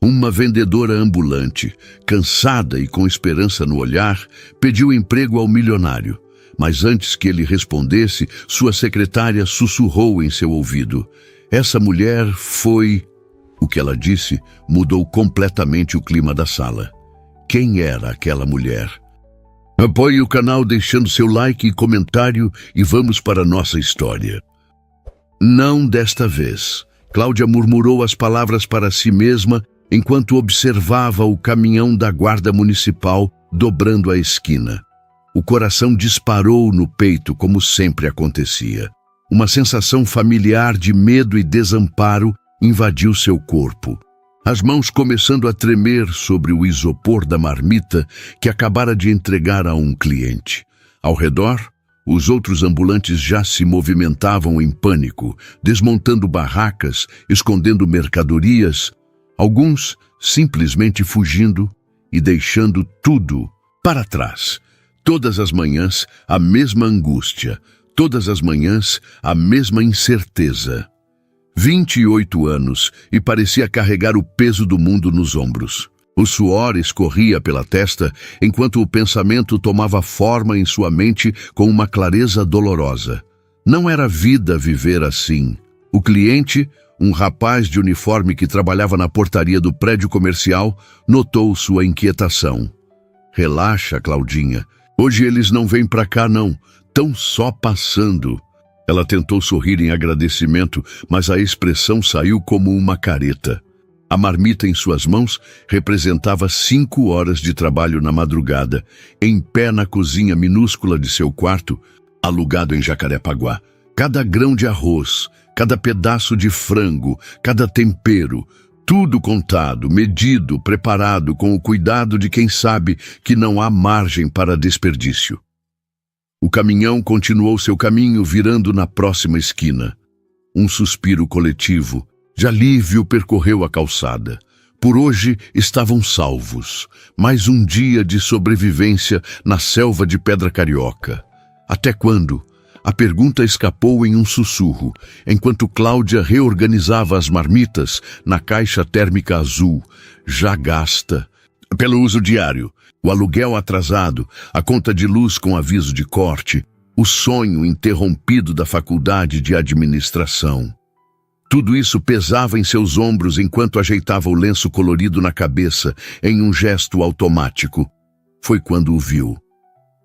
Uma vendedora ambulante, cansada e com esperança no olhar, pediu emprego ao milionário. Mas antes que ele respondesse, sua secretária sussurrou em seu ouvido. Essa mulher foi... O que ela disse mudou completamente o clima da sala. Quem era aquela mulher? Apoie o canal deixando seu like e comentário e vamos para a nossa história. Não desta vez. Cláudia murmurou as palavras para si mesma enquanto observava o caminhão da guarda municipal dobrando a esquina. O coração disparou no peito como sempre acontecia. Uma sensação familiar de medo e desamparo invadiu seu corpo. As mãos começando a tremer sobre o isopor da marmita que acabara de entregar a um cliente. Ao redor, os outros ambulantes já se movimentavam em pânico, desmontando barracas, escondendo mercadorias, alguns simplesmente fugindo e deixando tudo para trás. Todas as manhãs, a mesma angústia. Todas as manhãs, a mesma incerteza. 28 anos e parecia carregar o peso do mundo nos ombros. O suor escorria pela testa enquanto o pensamento tomava forma em sua mente com uma clareza dolorosa. Não era vida viver assim. O cliente, um rapaz de uniforme que trabalhava na portaria do prédio comercial, notou sua inquietação. Relaxa, Claudinha. Hoje eles não vêm pra cá não. Tão só passando. Ela tentou sorrir em agradecimento, mas a expressão saiu como uma careta. A marmita em suas mãos representava 5 horas de trabalho na madrugada, em pé na cozinha minúscula de seu quarto, alugado em Jacarepaguá. Cada grão de arroz, cada pedaço de frango, cada tempero, tudo contado, medido, preparado com o cuidado de quem sabe que não há margem para desperdício. O caminhão continuou seu caminho virando na próxima esquina. Um suspiro coletivo de alívio percorreu a calçada. Por hoje estavam salvos. Mais um dia de sobrevivência na selva de Pedra Carioca. Até quando? A pergunta escapou em um sussurro, enquanto Cláudia reorganizava as marmitas na caixa térmica azul, já gasta, pelo uso diário. O aluguel atrasado, a conta de luz com aviso de corte, o sonho interrompido da faculdade de administração. Tudo isso pesava em seus ombros enquanto ajeitava o lenço colorido na cabeça em um gesto automático. Foi quando o viu.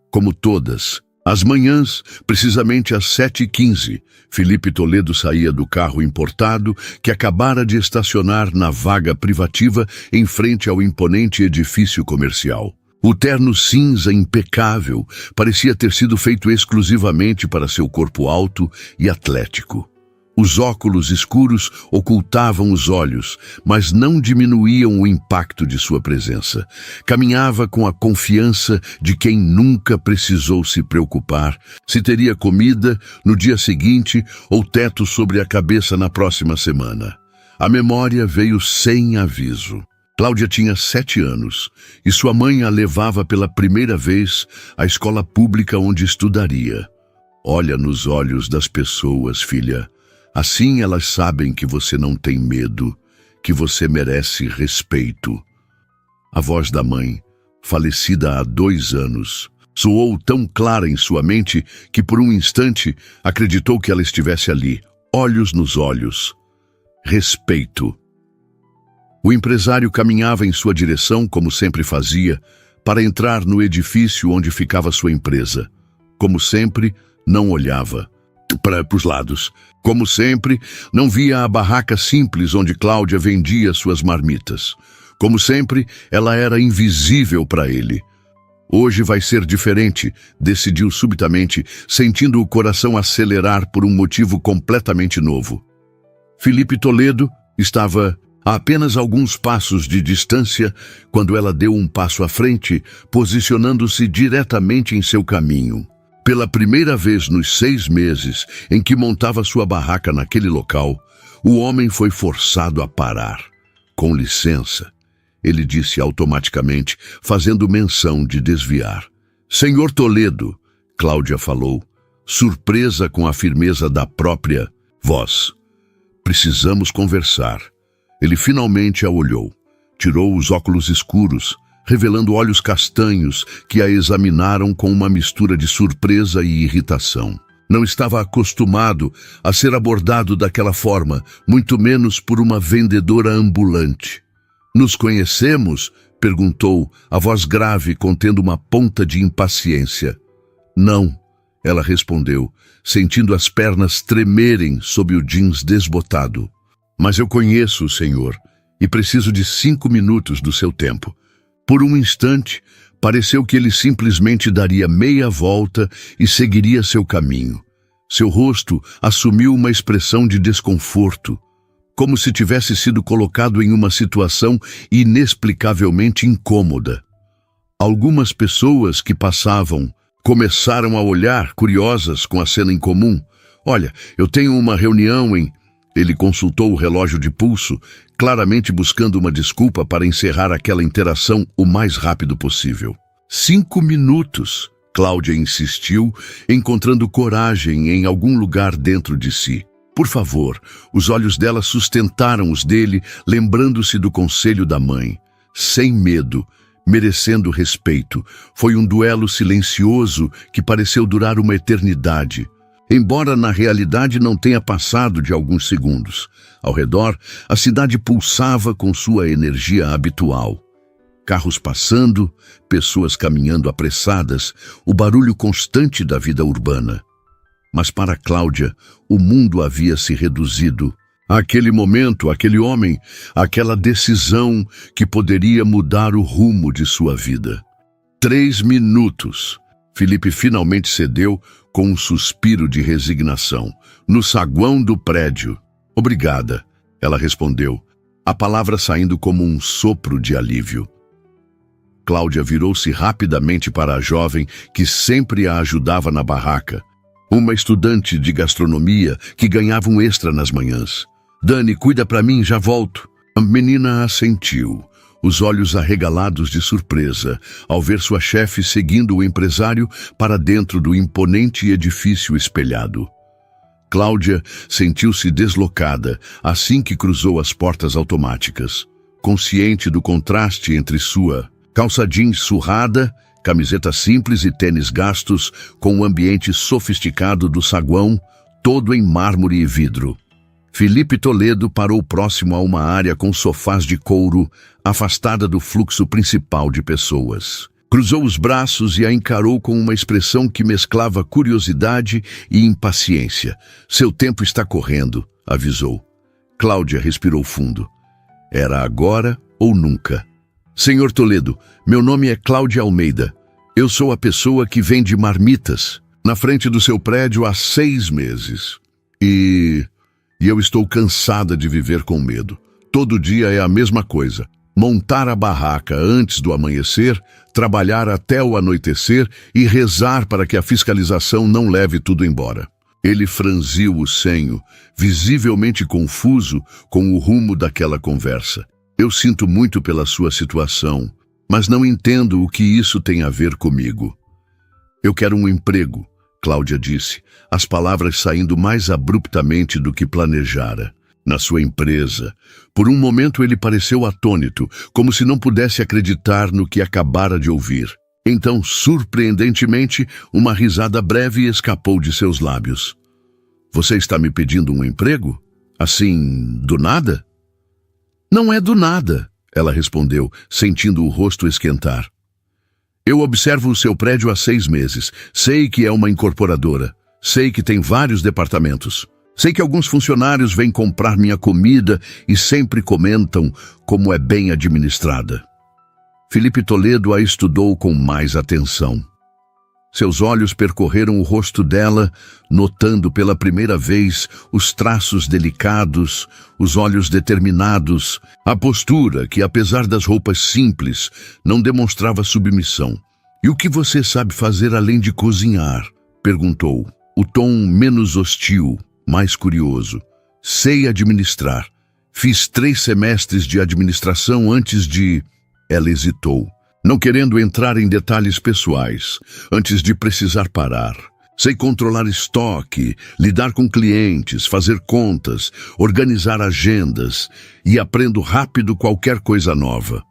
Como todas, às manhãs, precisamente às 7h15, Felipe Toledo saía do carro importado que acabara de estacionar na vaga privativa em frente ao imponente edifício comercial. O terno cinza impecável parecia ter sido feito exclusivamente para seu corpo alto e atlético. Os óculos escuros ocultavam os olhos, mas não diminuíam o impacto de sua presença. Caminhava com a confiança de quem nunca precisou se preocupar se teria comida no dia seguinte ou teto sobre a cabeça na próxima semana. A memória veio sem aviso. Cláudia tinha 7 anos e sua mãe a levava pela primeira vez à escola pública onde estudaria. Olha nos olhos das pessoas, filha. Assim elas sabem que você não tem medo, que você merece respeito. A voz da mãe, falecida há 2 anos, soou tão clara em sua mente que por um instante acreditou que ela estivesse ali, olhos nos olhos. Respeito. O empresário caminhava em sua direção, como sempre fazia, para entrar no edifício onde ficava sua empresa. Como sempre, não olhava para os lados. Como sempre, não via a barraca simples onde Cláudia vendia suas marmitas. Como sempre, ela era invisível para ele. Hoje vai ser diferente, decidiu subitamente, sentindo o coração acelerar por um motivo completamente novo. Felipe Toledo estava a apenas alguns passos de distância quando ela deu um passo à frente, posicionando-se diretamente em seu caminho. Pela primeira vez nos 6 meses em que montava sua barraca naquele local, o homem foi forçado a parar. Com licença, ele disse automaticamente, fazendo menção de desviar. Senhor Toledo, Cláudia falou, surpresa com a firmeza da própria voz. Precisamos conversar. Ele finalmente a olhou. Tirou os óculos escuros, revelando olhos castanhos que a examinaram com uma mistura de surpresa e irritação. Não estava acostumado a ser abordado daquela forma, muito menos por uma vendedora ambulante. "Nos conhecemos?" perguntou, a voz grave contendo uma ponta de impaciência. "Não", ela respondeu, sentindo as pernas tremerem sob o jeans desbotado. "Mas eu conheço o senhor e preciso de 5 minutos do seu tempo." Por um instante, pareceu que ele simplesmente daria meia volta e seguiria seu caminho. Seu rosto assumiu uma expressão de desconforto, como se tivesse sido colocado em uma situação inexplicavelmente incômoda. Algumas pessoas que passavam começaram a olhar, curiosas com a cena em comum. "Olha, eu tenho uma reunião em..." Ele consultou o relógio de pulso, claramente buscando uma desculpa para encerrar aquela interação o mais rápido possível. 5 minutos, Cláudia insistiu, encontrando coragem em algum lugar dentro de si. "Por favor." Os olhos dela sustentaram os dele, lembrando-se do conselho da mãe. Sem medo, merecendo respeito. Foi um duelo silencioso que pareceu durar uma eternidade, embora na realidade não tenha passado de alguns segundos. Ao redor, a cidade pulsava com sua energia habitual. Carros passando, pessoas caminhando apressadas, o barulho constante da vida urbana. Mas para Cláudia, o mundo havia se reduzido. Aquele momento, aquele homem, aquela decisão que poderia mudar o rumo de sua vida. 3 minutos. Felipe finalmente cedeu com um suspiro de resignação. "No saguão do prédio." "Obrigada", ela respondeu, a palavra saindo como um sopro de alívio. Cláudia virou-se rapidamente para a jovem que sempre a ajudava na barraca, uma estudante de gastronomia que ganhava um extra nas manhãs. "Dani, cuida para mim, já volto." A menina assentiu, os olhos arregalados de surpresa, ao ver sua chefe seguindo o empresário para dentro do imponente edifício espelhado. Cláudia sentiu-se deslocada assim que cruzou as portas automáticas, consciente do contraste entre sua calça jeans surrada, camiseta simples e tênis gastos, com o ambiente sofisticado do saguão, todo em mármore e vidro. Felipe Toledo parou próximo a uma área com sofás de couro, afastada do fluxo principal de pessoas. Cruzou os braços e a encarou com uma expressão que mesclava curiosidade e impaciência. "Seu tempo está correndo", avisou. Cláudia respirou fundo. Era agora ou nunca. "Senhor Toledo, meu nome é Cláudia Almeida. Eu sou a pessoa que vende marmitas na frente do seu prédio há 6 meses. E eu estou cansada de viver com medo. Todo dia é a mesma coisa. Montar a barraca antes do amanhecer, trabalhar até o anoitecer e rezar para que a fiscalização não leve tudo embora." Ele franziu o senho, visivelmente confuso com o rumo daquela conversa. "Eu sinto muito pela sua situação, mas não entendo o que isso tem a ver comigo." "Eu quero um emprego", Cláudia disse, as palavras saindo mais abruptamente do que planejara. "Na sua empresa." Por um momento ele pareceu atônito, como se não pudesse acreditar no que acabara de ouvir. Então, surpreendentemente, uma risada breve escapou de seus lábios. "Você está me pedindo um emprego? Assim, do nada?" "Não é do nada", ela respondeu, sentindo o rosto esquentar. "Eu observo o seu prédio há 6 meses. Sei que é uma incorporadora. Sei que tem vários departamentos. Sei que alguns funcionários vêm comprar minha comida e sempre comentam como é bem administrada." Felipe Toledo a estudou com mais atenção. Seus olhos percorreram o rosto dela, notando pela primeira vez os traços delicados, os olhos determinados, a postura que, apesar das roupas simples, não demonstrava submissão. "E o que você sabe fazer além de cozinhar?" perguntou, o tom menos hostil, mais curioso. "Sei administrar. Fiz 3 semestres de administração antes de..." Ela hesitou, não querendo entrar em detalhes pessoais, antes de precisar parar. Sei controlar estoque, lidar com clientes, fazer contas, organizar agendas e aprendo rápido qualquer coisa nova.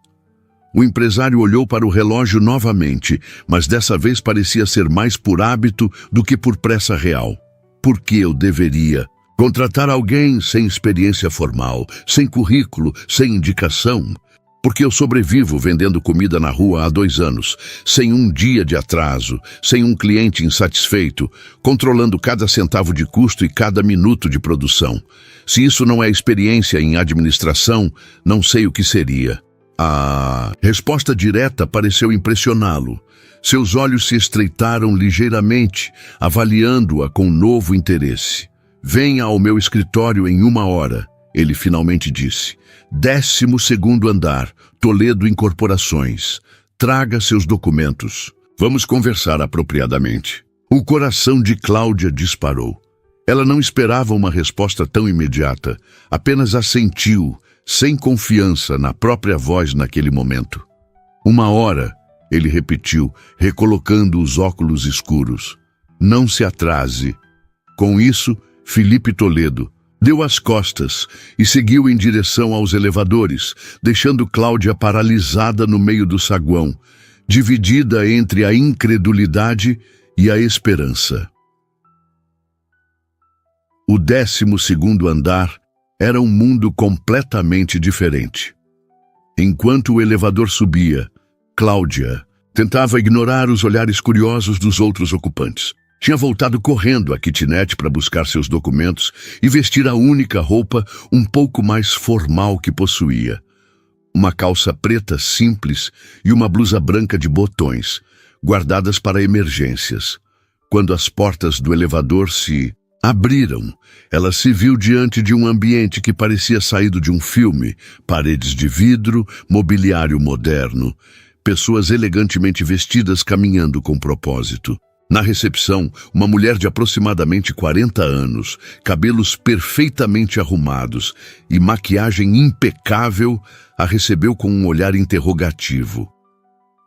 O empresário olhou para o relógio novamente, mas dessa vez parecia ser mais por hábito do que por pressa real. Por que eu deveria contratar alguém sem experiência formal, sem currículo, sem indicação? Porque eu sobrevivo vendendo comida na rua há 2 anos, sem um dia de atraso, sem um cliente insatisfeito, controlando cada centavo de custo e cada minuto de produção. Se isso não é experiência em administração, não sei o que seria. A resposta direta pareceu impressioná-lo. Seus olhos se estreitaram ligeiramente, avaliando-a com novo interesse. Venha ao meu escritório em 1 hora, ele finalmente disse. 12º andar, Toledo Incorporações. Traga seus documentos. Vamos conversar apropriadamente. O coração de Cláudia disparou. Ela não esperava uma resposta tão imediata, apenas assentiu, sem confiança na própria voz naquele momento. 1 hora, ele repetiu, recolocando os óculos escuros. Não se atrase. Com isso, Felipe Toledo deu as costas e seguiu em direção aos elevadores, deixando Cláudia paralisada no meio do saguão, dividida entre a incredulidade e a esperança. O 12º andar era um mundo completamente diferente. Enquanto o elevador subia, Cláudia tentava ignorar os olhares curiosos dos outros ocupantes. Tinha voltado correndo à kitnet para buscar seus documentos e vestir a única roupa um pouco mais formal que possuía. Uma calça preta simples e uma blusa branca de botões, guardadas para emergências. Quando as portas do elevador se abriram, ela se viu diante de um ambiente que parecia saído de um filme, paredes de vidro, mobiliário moderno, pessoas elegantemente vestidas caminhando com propósito. Na recepção, uma mulher de aproximadamente 40 anos, cabelos perfeitamente arrumados e maquiagem impecável, a recebeu com um olhar interrogativo.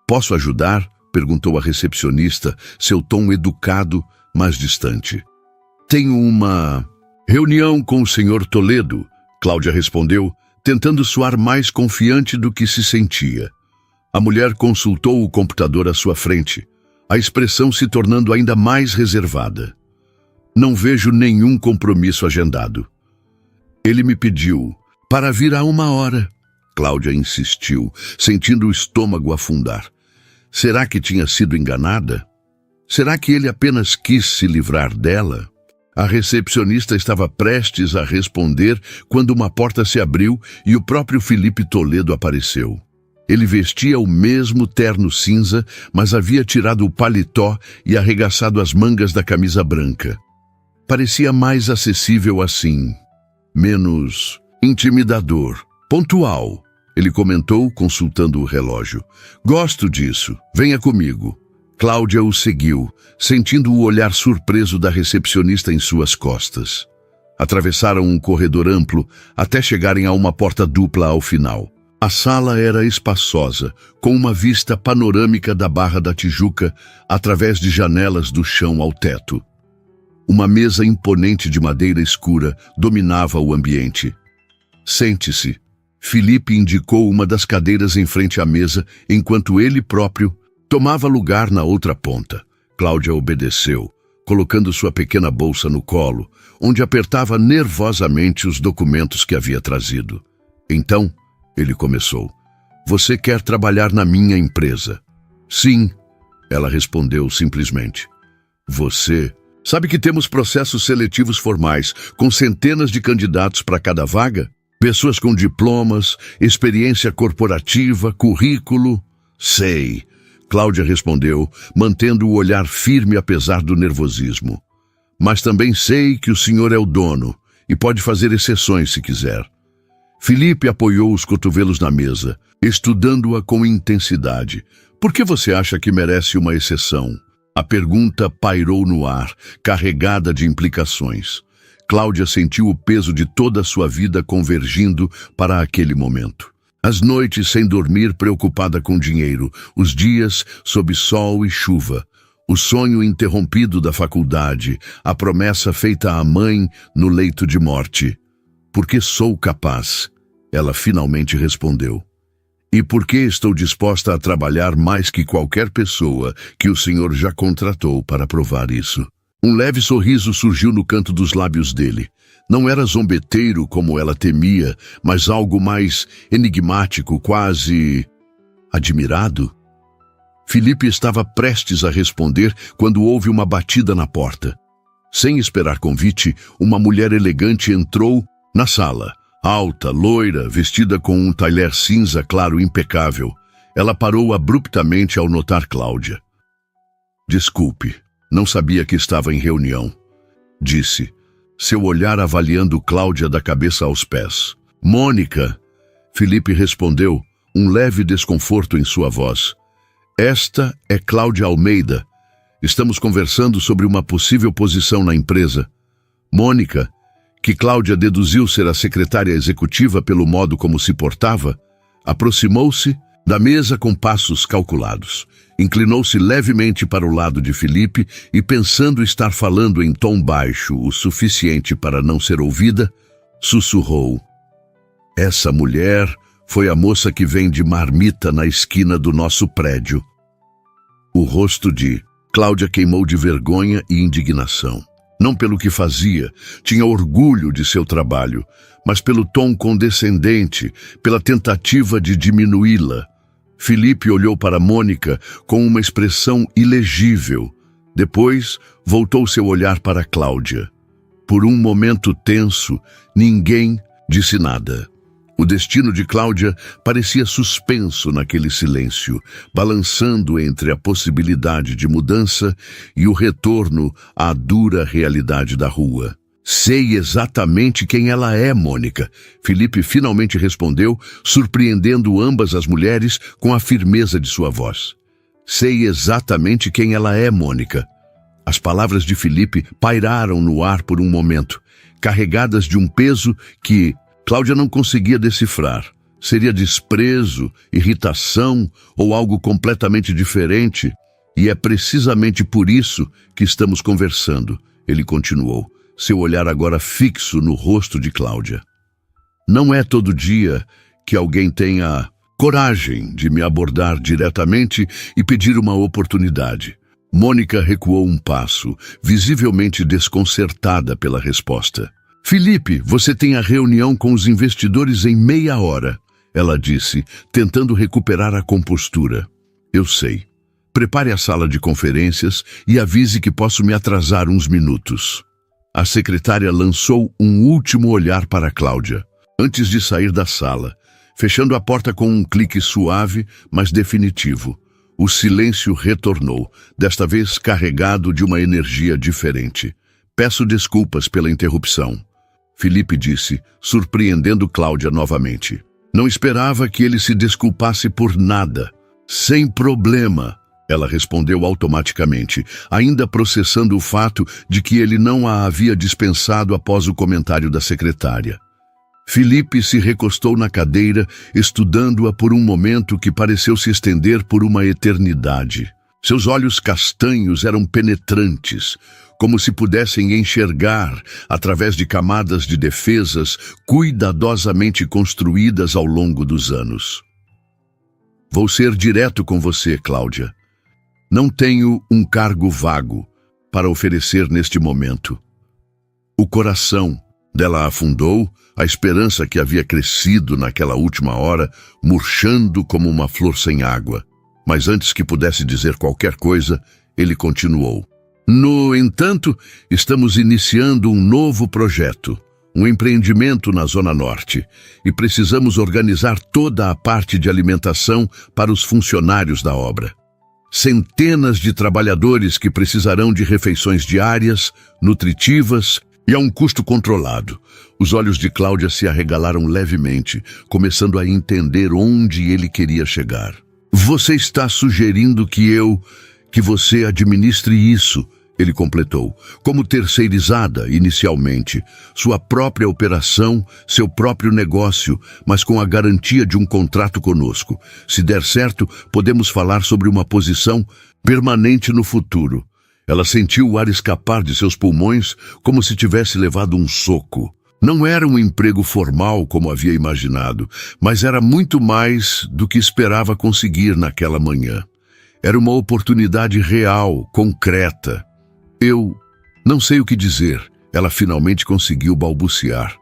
"Posso ajudar?", perguntou a recepcionista, seu tom educado, mas distante. "Tenho uma reunião com o Sr. Toledo", Cláudia respondeu, tentando soar mais confiante do que se sentia. A mulher consultou o computador à sua frente, a expressão se tornando ainda mais reservada. "Não vejo nenhum compromisso agendado." "Ele me pediu para vir a 1 hora", Cláudia insistiu, sentindo o estômago afundar. Será que tinha sido enganada? Será que ele apenas quis se livrar dela? A recepcionista estava prestes a responder quando uma porta se abriu e o próprio Felipe Toledo apareceu. Ele vestia o mesmo terno cinza, mas havia tirado o paletó e arregaçado as mangas da camisa branca. Parecia mais acessível assim, menos intimidador. "Pontual", ele comentou, consultando o relógio. "Gosto disso. Venha comigo." Cláudia o seguiu, sentindo o olhar surpreso da recepcionista em suas costas. Atravessaram um corredor amplo até chegarem a uma porta dupla ao final. A sala era espaçosa, com uma vista panorâmica da Barra da Tijuca através de janelas do chão ao teto. Uma mesa imponente de madeira escura dominava o ambiente. "Sente-se." Felipe indicou uma das cadeiras em frente à mesa, enquanto ele próprio tomava lugar na outra ponta. Cláudia obedeceu, colocando sua pequena bolsa no colo, onde apertava nervosamente os documentos que havia trazido. "Então", ele começou, "você quer trabalhar na minha empresa?" "Sim", ela respondeu simplesmente. "Você sabe que temos processos seletivos formais, com centenas de candidatos para cada vaga? Pessoas com diplomas, experiência corporativa, currículo?" "Sei", Cláudia respondeu, mantendo o olhar firme apesar do nervosismo. "Mas também sei que o senhor é o dono e pode fazer exceções se quiser." Felipe apoiou os cotovelos na mesa, estudando-a com intensidade. "Por que você acha que merece uma exceção?" A pergunta pairou no ar, carregada de implicações. Cláudia sentiu o peso de toda a sua vida convergindo para aquele momento. As noites sem dormir preocupada com dinheiro, os dias sob sol e chuva, O sonho interrompido da faculdade, a promessa feita à mãe no leito de morte. Porque sou capaz, ela finalmente respondeu. E porque estou disposta a trabalhar mais que qualquer pessoa que o Senhor já contratou para provar isso. Um leve sorriso surgiu no canto dos lábios dele. Não era zombeteiro como ela temia, mas algo mais enigmático, quase admirado. Filipe estava prestes a responder quando houve uma batida na porta. Sem esperar convite, uma mulher elegante entrou na sala. Alta, loira, vestida com um tailleur cinza claro impecável. Ela parou abruptamente ao notar Cláudia. Desculpe, não sabia que estava em reunião, disse, seu olhar avaliando Cláudia da cabeça aos pés. Mônica, Filipe respondeu, um leve desconforto em sua voz. Esta é Cláudia Almeida. Estamos conversando sobre uma possível posição na empresa. Mônica, que Cláudia deduziu ser a secretária executiva pelo modo como se portava, aproximou-se da mesa com passos calculados. Inclinou-se levemente para o lado de Filipe e, pensando estar falando em tom baixo o suficiente para não ser ouvida, sussurrou. Essa mulher foi a moça que vende marmita na esquina do nosso prédio. O rosto de Cláudia queimou de vergonha e indignação. Não pelo que fazia, tinha orgulho de seu trabalho, mas pelo tom condescendente, pela tentativa de diminuí-la. Filipe olhou para Mônica com uma expressão ilegível. Depois, voltou seu olhar para Cláudia. Por um momento tenso, ninguém disse nada. O destino de Cláudia parecia suspenso naquele silêncio, balançando entre a possibilidade de mudança e o retorno à dura realidade da rua. Sei exatamente quem ela é, Mônica, Filipe finalmente respondeu, surpreendendo ambas as mulheres com a firmeza de sua voz. Sei exatamente quem ela é, Mônica. As palavras de Filipe pairaram no ar por um momento, carregadas de um peso que Cláudia não conseguia decifrar. Seria desprezo, irritação ou algo completamente diferente? E é precisamente por isso que estamos conversando, ele continuou, seu olhar agora fixo no rosto de Cláudia. Não é todo dia que alguém tenha coragem de me abordar diretamente e pedir uma oportunidade. Mônica recuou um passo, visivelmente desconcertada pela resposta. Filipe, você tem a reunião com os investidores em meia hora, ela disse, tentando recuperar a compostura. Eu sei. Prepare a sala de conferências e avise que posso me atrasar uns minutos. A secretária lançou um último olhar para Cláudia, antes de sair da sala, fechando a porta com um clique suave, mas definitivo. O silêncio retornou, desta vez carregado de uma energia diferente. Peço desculpas pela interrupção. Filipe disse, surpreendendo Cláudia novamente. Não esperava que ele se desculpasse por nada. Sem problema, ela respondeu automaticamente, ainda processando o fato de que ele não a havia dispensado após o comentário da secretária. Filipe se recostou na cadeira, estudando-a por um momento que pareceu se estender por uma eternidade. Seus olhos castanhos eram penetrantes, como se pudessem enxergar através de camadas de defesas cuidadosamente construídas ao longo dos anos. Vou ser direto com você, Cláudia. Não tenho um cargo vago para oferecer neste momento. O coração dela afundou, a esperança que havia crescido naquela última hora, murchando como uma flor sem água. Mas antes que pudesse dizer qualquer coisa, ele continuou. No entanto, estamos iniciando um novo projeto, um empreendimento na Zona Norte, e precisamos organizar toda a parte de alimentação para os funcionários da obra. Centenas de trabalhadores que precisarão de refeições diárias, nutritivas e a um custo controlado. Os olhos de Cláudia se arregalaram levemente, começando a entender onde ele queria chegar. Você está sugerindo que você administre isso, ele completou, como terceirizada inicialmente, sua própria operação, seu próprio negócio, mas com a garantia de um contrato conosco. Se der certo, podemos falar sobre uma posição permanente no futuro. Ela sentiu o ar escapar de seus pulmões como se tivesse levado um soco. Não era um emprego formal como havia imaginado, mas era muito mais do que esperava conseguir naquela manhã. Era uma oportunidade real, concreta. Eu não sei o que dizer, ela finalmente conseguiu balbuciar.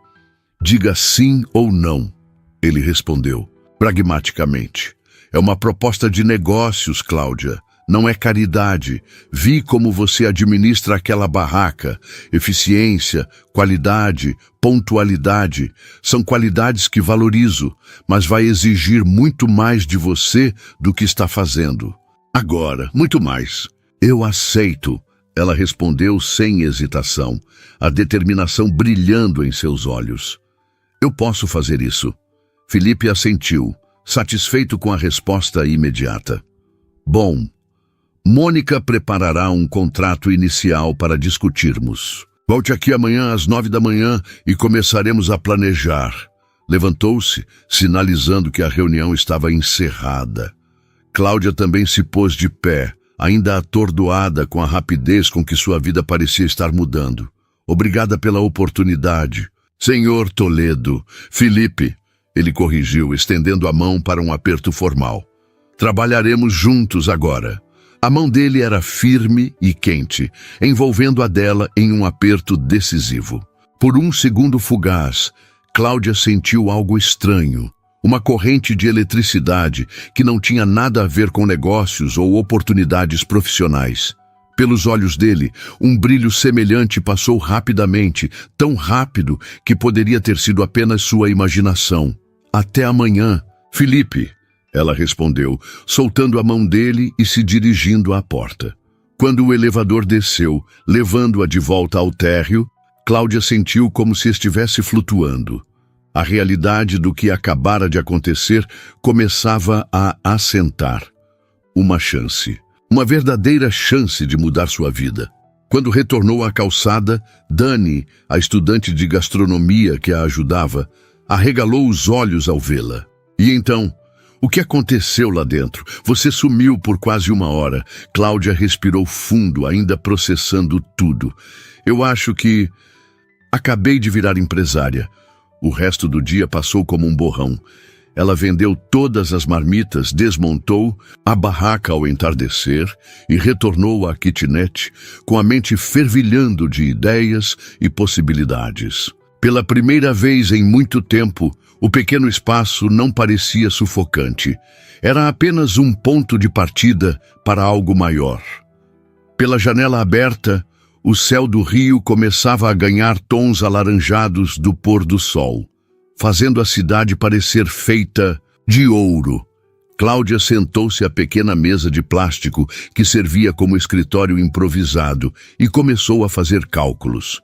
Diga sim ou não, ele respondeu, pragmaticamente. É uma proposta de negócios, Cláudia. Não é caridade. Vi como você administra aquela barraca. Eficiência, qualidade, pontualidade. São qualidades que valorizo, mas vai exigir muito mais de você do que está fazendo. Agora, muito mais. Eu aceito, ela respondeu sem hesitação, a determinação brilhando em seus olhos. Eu posso fazer isso. Felipe assentiu, satisfeito com a resposta imediata. Bom, Mônica preparará um contrato inicial para discutirmos. Volte aqui amanhã às 9 da manhã e começaremos a planejar. Levantou-se, sinalizando que a reunião estava encerrada. Cláudia também se pôs de pé, ainda atordoada com a rapidez com que sua vida parecia estar mudando. Obrigada pela oportunidade. Senhor Toledo, Felipe, ele corrigiu, estendendo a mão para um aperto formal. Trabalharemos juntos agora. A mão dele era firme e quente, envolvendo a dela em um aperto decisivo. Por um segundo fugaz, Cláudia sentiu algo estranho, uma corrente de eletricidade que não tinha nada a ver com negócios ou oportunidades profissionais. Pelos olhos dele, um brilho semelhante passou rapidamente, tão rápido que poderia ter sido apenas sua imaginação. Até amanhã, Felipe, ela respondeu, soltando a mão dele e se dirigindo à porta. Quando o elevador desceu, levando-a de volta ao térreo, Cláudia sentiu como se estivesse flutuando. A realidade do que acabara de acontecer começava a assentar. Uma chance. Uma verdadeira chance de mudar sua vida. Quando retornou à calçada, Dani, a estudante de gastronomia que a ajudava, arregalou os olhos ao vê-la. E então, o que aconteceu lá dentro? Você sumiu por quase 1 hora. Cláudia respirou fundo, ainda processando tudo. Eu acho que acabei de virar empresária. O resto do dia passou como um borrão. Ela vendeu todas as marmitas, desmontou a barraca ao entardecer e retornou à kitnet com a mente fervilhando de ideias e possibilidades. Pela primeira vez em muito tempo, o pequeno espaço não parecia sufocante. Era apenas um ponto de partida para algo maior. Pela janela aberta, o céu do rio começava a ganhar tons alaranjados do pôr do sol, fazendo a cidade parecer feita de ouro. Cláudia sentou-se à pequena mesa de plástico que servia como escritório improvisado e começou a fazer cálculos.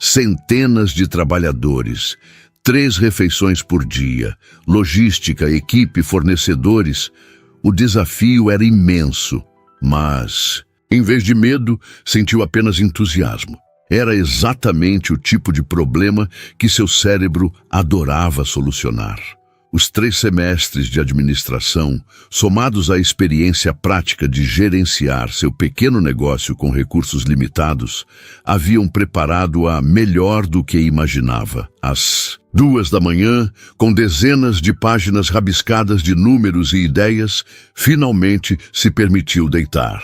Centenas de trabalhadores, 3 refeições por dia, logística, equipe, fornecedores. O desafio era imenso, mas, em vez de medo, sentiu apenas entusiasmo. Era exatamente o tipo de problema que seu cérebro adorava solucionar. Os 3 semestres de administração, somados à experiência prática de gerenciar seu pequeno negócio com recursos limitados, haviam preparado-a melhor do que imaginava. Às 2 da manhã, com dezenas de páginas rabiscadas de números e ideias, finalmente se permitiu deitar.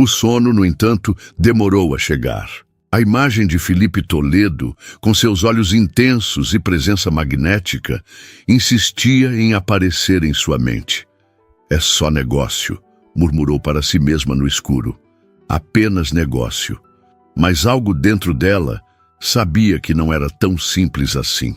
O sono, no entanto, demorou a chegar. A imagem de Felipe Toledo, com seus olhos intensos e presença magnética, insistia em aparecer em sua mente. É só negócio, murmurou para si mesma no escuro. Apenas negócio. Mas algo dentro dela sabia que não era tão simples assim.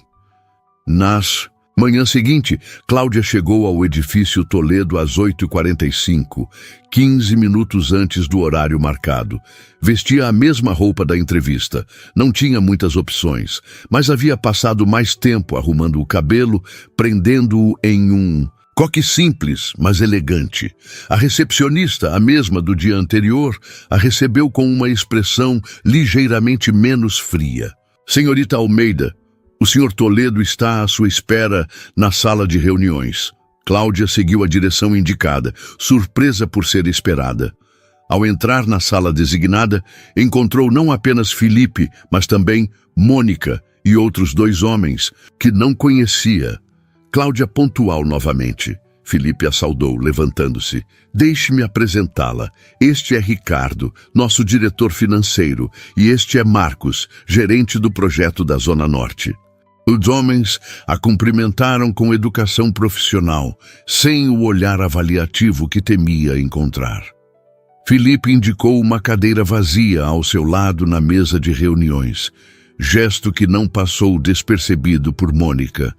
Nas manhã seguinte, Cláudia chegou ao edifício Toledo às 8h45, 15 minutos antes do horário marcado. Vestia a mesma roupa da entrevista. Não tinha muitas opções, mas havia passado mais tempo arrumando o cabelo, prendendo-o em um Coque simples, mas elegante. A recepcionista, a mesma do dia anterior, a recebeu com uma expressão ligeiramente menos fria. Senhorita Almeida, o senhor Toledo está à sua espera na sala de reuniões. Cláudia seguiu a direção indicada, surpresa por ser esperada. Ao entrar na sala designada, encontrou não apenas Felipe, mas também Mônica e outros 2 homens que não conhecia. Cláudia pontual novamente. Felipe a saudou, levantando-se. Deixe-me apresentá-la. Este é Ricardo, nosso diretor financeiro, e este é Marcos, gerente do projeto da Zona Norte. Os homens a cumprimentaram com educação profissional, sem o olhar avaliativo que temia encontrar. Felipe indicou uma cadeira vazia ao seu lado na mesa de reuniões, gesto que não passou despercebido por Mônica,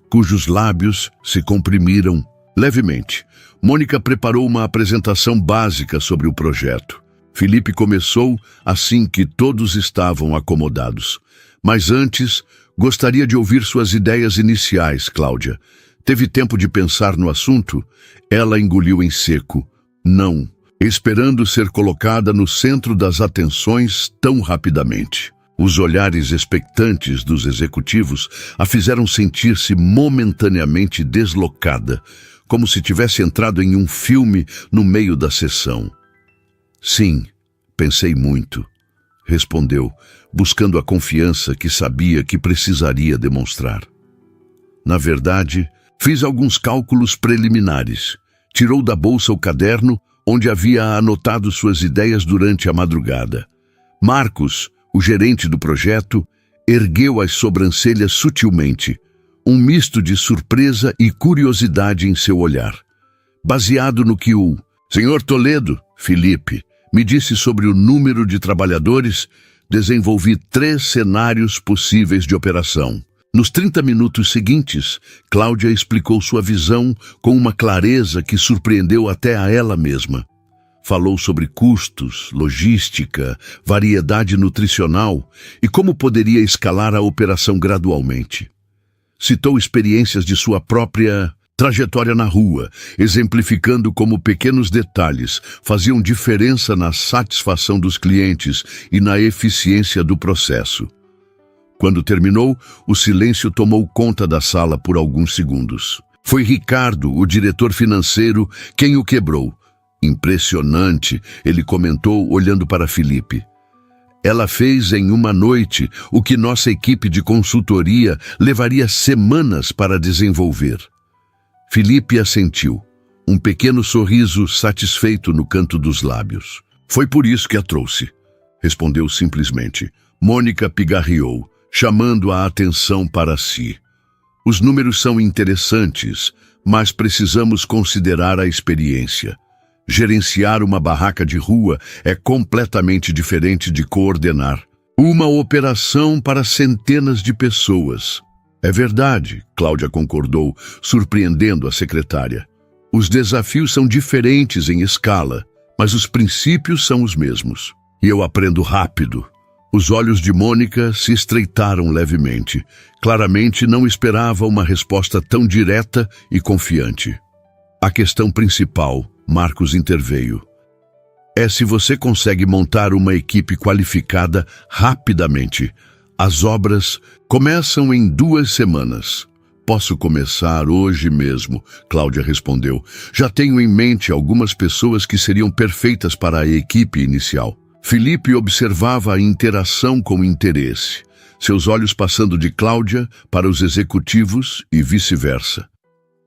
cujos lábios se comprimiram levemente. Mônica preparou uma apresentação básica sobre o projeto. Felipe começou assim que todos estavam acomodados. Mas antes, gostaria de ouvir suas ideias iniciais, Cláudia. Teve tempo de pensar no assunto? Ela engoliu em seco. Não, esperando ser colocada no centro das atenções tão rapidamente. Os olhares expectantes dos executivos a fizeram sentir-se momentaneamente deslocada, como se tivesse entrado em um filme no meio da sessão. Sim, pensei muito, respondeu, buscando a confiança que sabia que precisaria demonstrar. Na verdade, fiz alguns cálculos preliminares. Tirou da bolsa o caderno onde havia anotado suas ideias durante a madrugada. Marcos, o gerente do projeto, ergueu as sobrancelhas sutilmente, um misto de surpresa e curiosidade em seu olhar. Baseado no que o senhor Toledo, Felipe, me disse sobre o número de trabalhadores, desenvolvi 3 cenários possíveis de operação. Nos 30 minutos seguintes, Cláudia explicou sua visão com uma clareza que surpreendeu até a ela mesma. Falou sobre custos, logística, variedade nutricional e como poderia escalar a operação gradualmente. Citou experiências de sua própria trajetória na rua, exemplificando como pequenos detalhes faziam diferença na satisfação dos clientes e na eficiência do processo. Quando terminou, o silêncio tomou conta da sala por alguns segundos. Foi Ricardo, o diretor financeiro, quem o quebrou. Impressionante, ele comentou olhando para Felipe. Ela fez em uma noite o que nossa equipe de consultoria levaria semanas para desenvolver. Felipe assentiu, um pequeno sorriso satisfeito no canto dos lábios. Foi por isso que a trouxe, respondeu simplesmente. Mônica pigarreou, chamando a atenção para si. Os números são interessantes, mas precisamos considerar a experiência. Gerenciar uma barraca de rua é completamente diferente de coordenar uma operação para centenas de pessoas. É verdade, Cláudia concordou, surpreendendo a secretária. Os desafios são diferentes em escala, mas os princípios são os mesmos. E eu aprendo rápido. Os olhos de Mônica se estreitaram levemente. Claramente não esperava uma resposta tão direta e confiante. A questão principal, Marcos interveio, é se você consegue montar uma equipe qualificada rapidamente. As obras começam em 2 semanas. Posso começar hoje mesmo, Cláudia respondeu. Já tenho em mente algumas pessoas que seriam perfeitas para a equipe inicial. Felipe observava a interação com interesse, seus olhos passando de Cláudia para os executivos e vice-versa.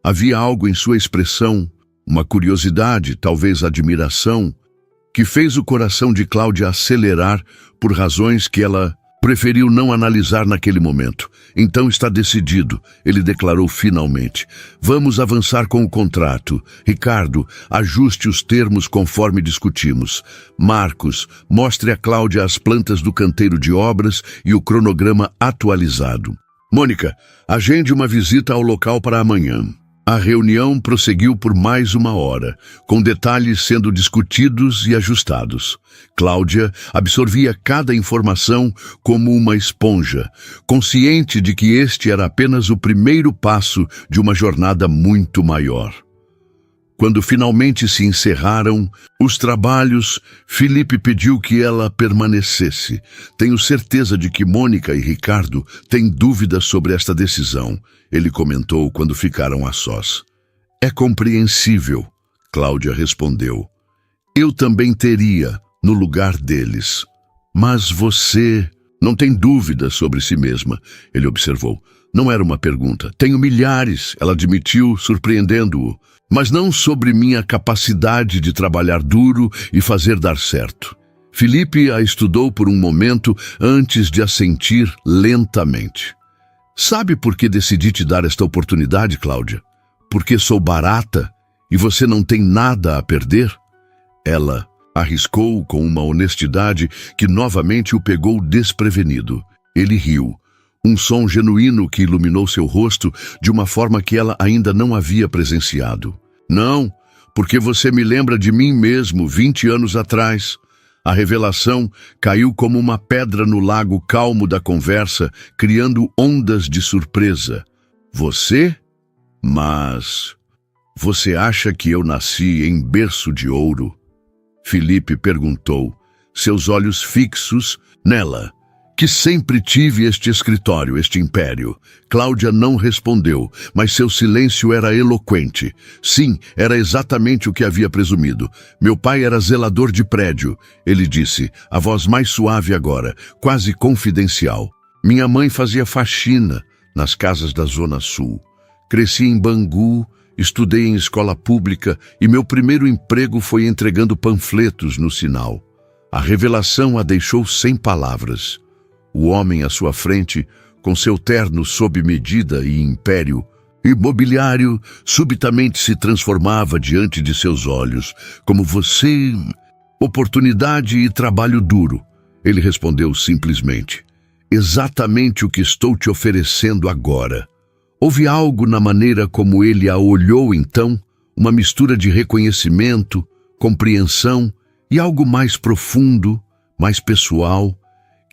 Havia algo em sua expressão, uma curiosidade, talvez admiração, que fez o coração de Cláudia acelerar por razões que ela preferiu não analisar naquele momento. Então está decidido, ele declarou finalmente. Vamos avançar com o contrato. Ricardo, ajuste os termos conforme discutimos. Marcos, mostre a Cláudia as plantas do canteiro de obras e o cronograma atualizado. Mônica, agende uma visita ao local para amanhã. A reunião prosseguiu por mais 1 hora, com detalhes sendo discutidos e ajustados. Cláudia absorvia cada informação como uma esponja, consciente de que este era apenas o primeiro passo de uma jornada muito maior. Quando finalmente se encerraram os trabalhos, Felipe pediu que ela permanecesse. Tenho certeza de que Mônica e Ricardo têm dúvidas sobre esta decisão, ele comentou quando ficaram a sós. É compreensível, Cláudia respondeu. Eu também teria, no lugar deles. Mas você não tem dúvidas sobre si mesma, ele observou. Não era uma pergunta. Tenho milhares, ela admitiu, surpreendendo-o. Mas não sobre minha capacidade de trabalhar duro e fazer dar certo. Felipe a estudou por um momento antes de assentir lentamente. Sabe por que decidi te dar esta oportunidade, Cláudia? Porque sou barata e você não tem nada a perder? Ela arriscou com uma honestidade que novamente o pegou desprevenido. Ele riu. Um som genuíno que iluminou seu rosto de uma forma que ela ainda não havia presenciado. Não, porque você me lembra de mim mesmo 20 anos atrás. A revelação caiu como uma pedra no lago calmo da conversa, criando ondas de surpresa. Você? Mas você acha que eu nasci em berço de ouro? Felipe perguntou, seus olhos fixos nela. Que sempre tive este escritório, este império. Cláudia não respondeu, mas seu silêncio era eloquente. Sim, era exatamente o que havia presumido. Meu pai era zelador de prédio, ele disse, a voz mais suave agora, quase confidencial. Minha mãe fazia faxina nas casas da Zona Sul. Cresci em Bangu, estudei em escola pública e meu primeiro emprego foi entregando panfletos no sinal. A revelação a deixou sem palavras. O homem à sua frente, com seu terno sob medida e império imobiliário, subitamente se transformava diante de seus olhos, como você... Oportunidade e trabalho duro, ele respondeu simplesmente. Exatamente o que estou te oferecendo agora. Houve algo na maneira como ele a olhou então, uma mistura de reconhecimento, compreensão e algo mais profundo, mais pessoal,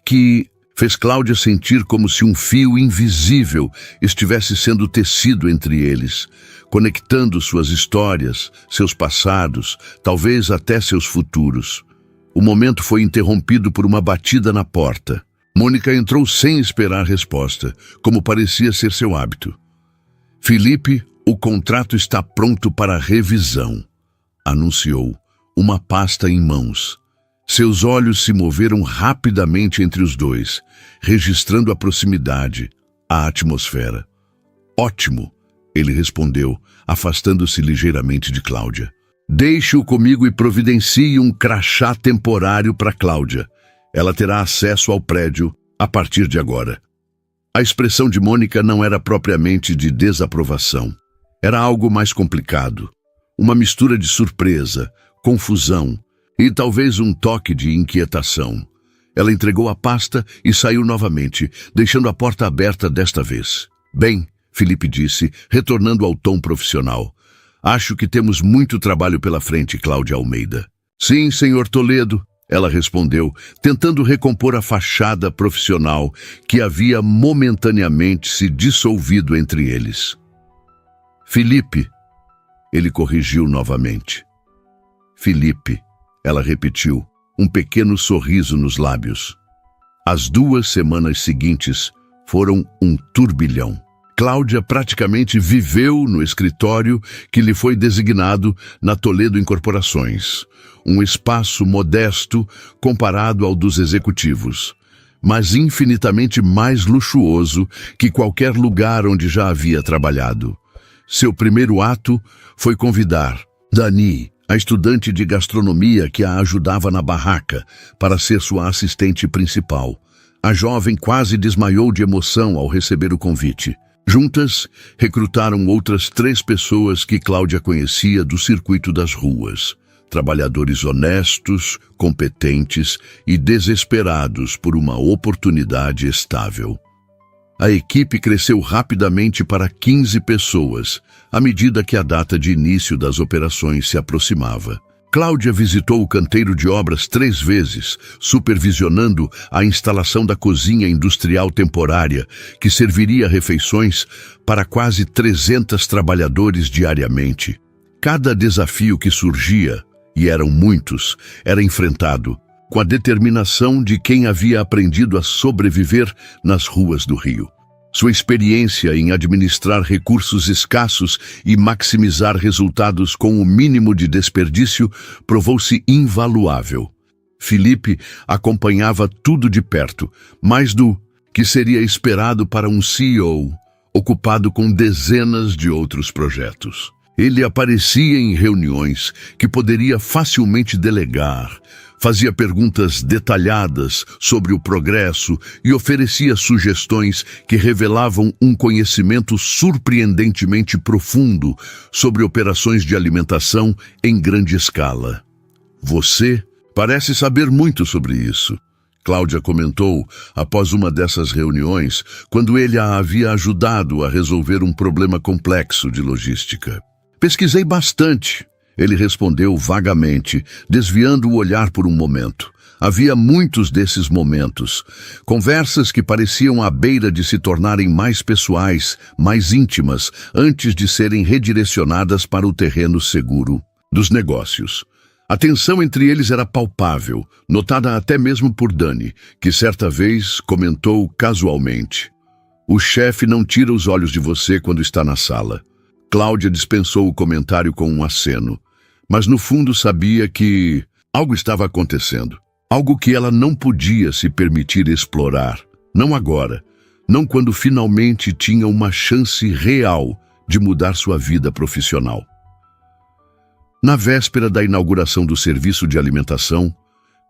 que fez Cláudia sentir como se um fio invisível estivesse sendo tecido entre eles, conectando suas histórias, seus passados, talvez até seus futuros. O momento foi interrompido por uma batida na porta. Mônica entrou sem esperar resposta, como parecia ser seu hábito. Felipe, o contrato está pronto para revisão, anunciou, uma pasta em mãos. Seus olhos se moveram rapidamente entre os dois, registrando a proximidade, a atmosfera. Ótimo, ele respondeu, afastando-se ligeiramente de Cláudia. Deixe-o comigo e providencie um crachá temporário para Cláudia. Ela terá acesso ao prédio a partir de agora. A expressão de Mônica não era propriamente de desaprovação. Era algo mais complicado. Uma mistura de surpresa, confusão, e talvez um toque de inquietação. Ela entregou a pasta e saiu novamente, deixando a porta aberta desta vez. Bem, Felipe disse, retornando ao tom profissional. Acho que temos muito trabalho pela frente, Cláudia Almeida. Sim, senhor Toledo, ela respondeu, tentando recompor a fachada profissional que havia momentaneamente se dissolvido entre eles. Felipe, ele corrigiu novamente. Felipe. Ela repetiu, um pequeno sorriso nos lábios. As 2 semanas seguintes foram um turbilhão. Cláudia praticamente viveu no escritório que lhe foi designado na Toledo Incorporações, um espaço modesto comparado ao dos executivos, mas infinitamente mais luxuoso que qualquer lugar onde já havia trabalhado. Seu primeiro ato foi convidar Dani, a estudante de gastronomia que a ajudava na barraca, para ser sua assistente principal. A jovem quase desmaiou de emoção ao receber o convite. Juntas, recrutaram outras 3 pessoas que Cláudia conhecia do circuito das ruas. Trabalhadores honestos, competentes e desesperados por uma oportunidade estável. A equipe cresceu rapidamente para 15 pessoas, à medida que a data de início das operações se aproximava. Cláudia visitou o canteiro de obras 3 vezes, supervisionando a instalação da cozinha industrial temporária, que serviria refeições para quase 300 trabalhadores diariamente. cada desafio que surgia, e eram muitos, era enfrentado com a determinação de quem havia aprendido a sobreviver nas ruas do Rio. Sua experiência em administrar recursos escassos e maximizar resultados com o mínimo de desperdício provou-se invaluável. Felipe acompanhava tudo de perto, mais do que seria esperado para um CEO ocupado com dezenas de outros projetos. Ele aparecia em reuniões que poderia facilmente delegar, fazia perguntas detalhadas sobre o progresso e oferecia sugestões que revelavam um conhecimento surpreendentemente profundo sobre operações de alimentação em grande escala. Você parece saber muito sobre isso, Cláudia comentou após uma dessas reuniões, quando ele a havia ajudado a resolver um problema complexo de logística. Pesquisei bastante, ele respondeu vagamente, desviando o olhar por um momento. Havia muitos desses momentos, conversas que pareciam à beira de se tornarem mais pessoais, mais íntimas, antes de serem redirecionadas para o terreno seguro dos negócios. A tensão entre eles era palpável, notada até mesmo por Dani, que certa vez comentou casualmente: "O chefe não tira os olhos de você quando está na sala." Cláudia dispensou o comentário com um aceno, mas no fundo sabia que algo estava acontecendo. Algo que ela não podia se permitir explorar. Não agora. Não quando finalmente tinha uma chance real de mudar sua vida profissional. Na véspera da inauguração do serviço de alimentação,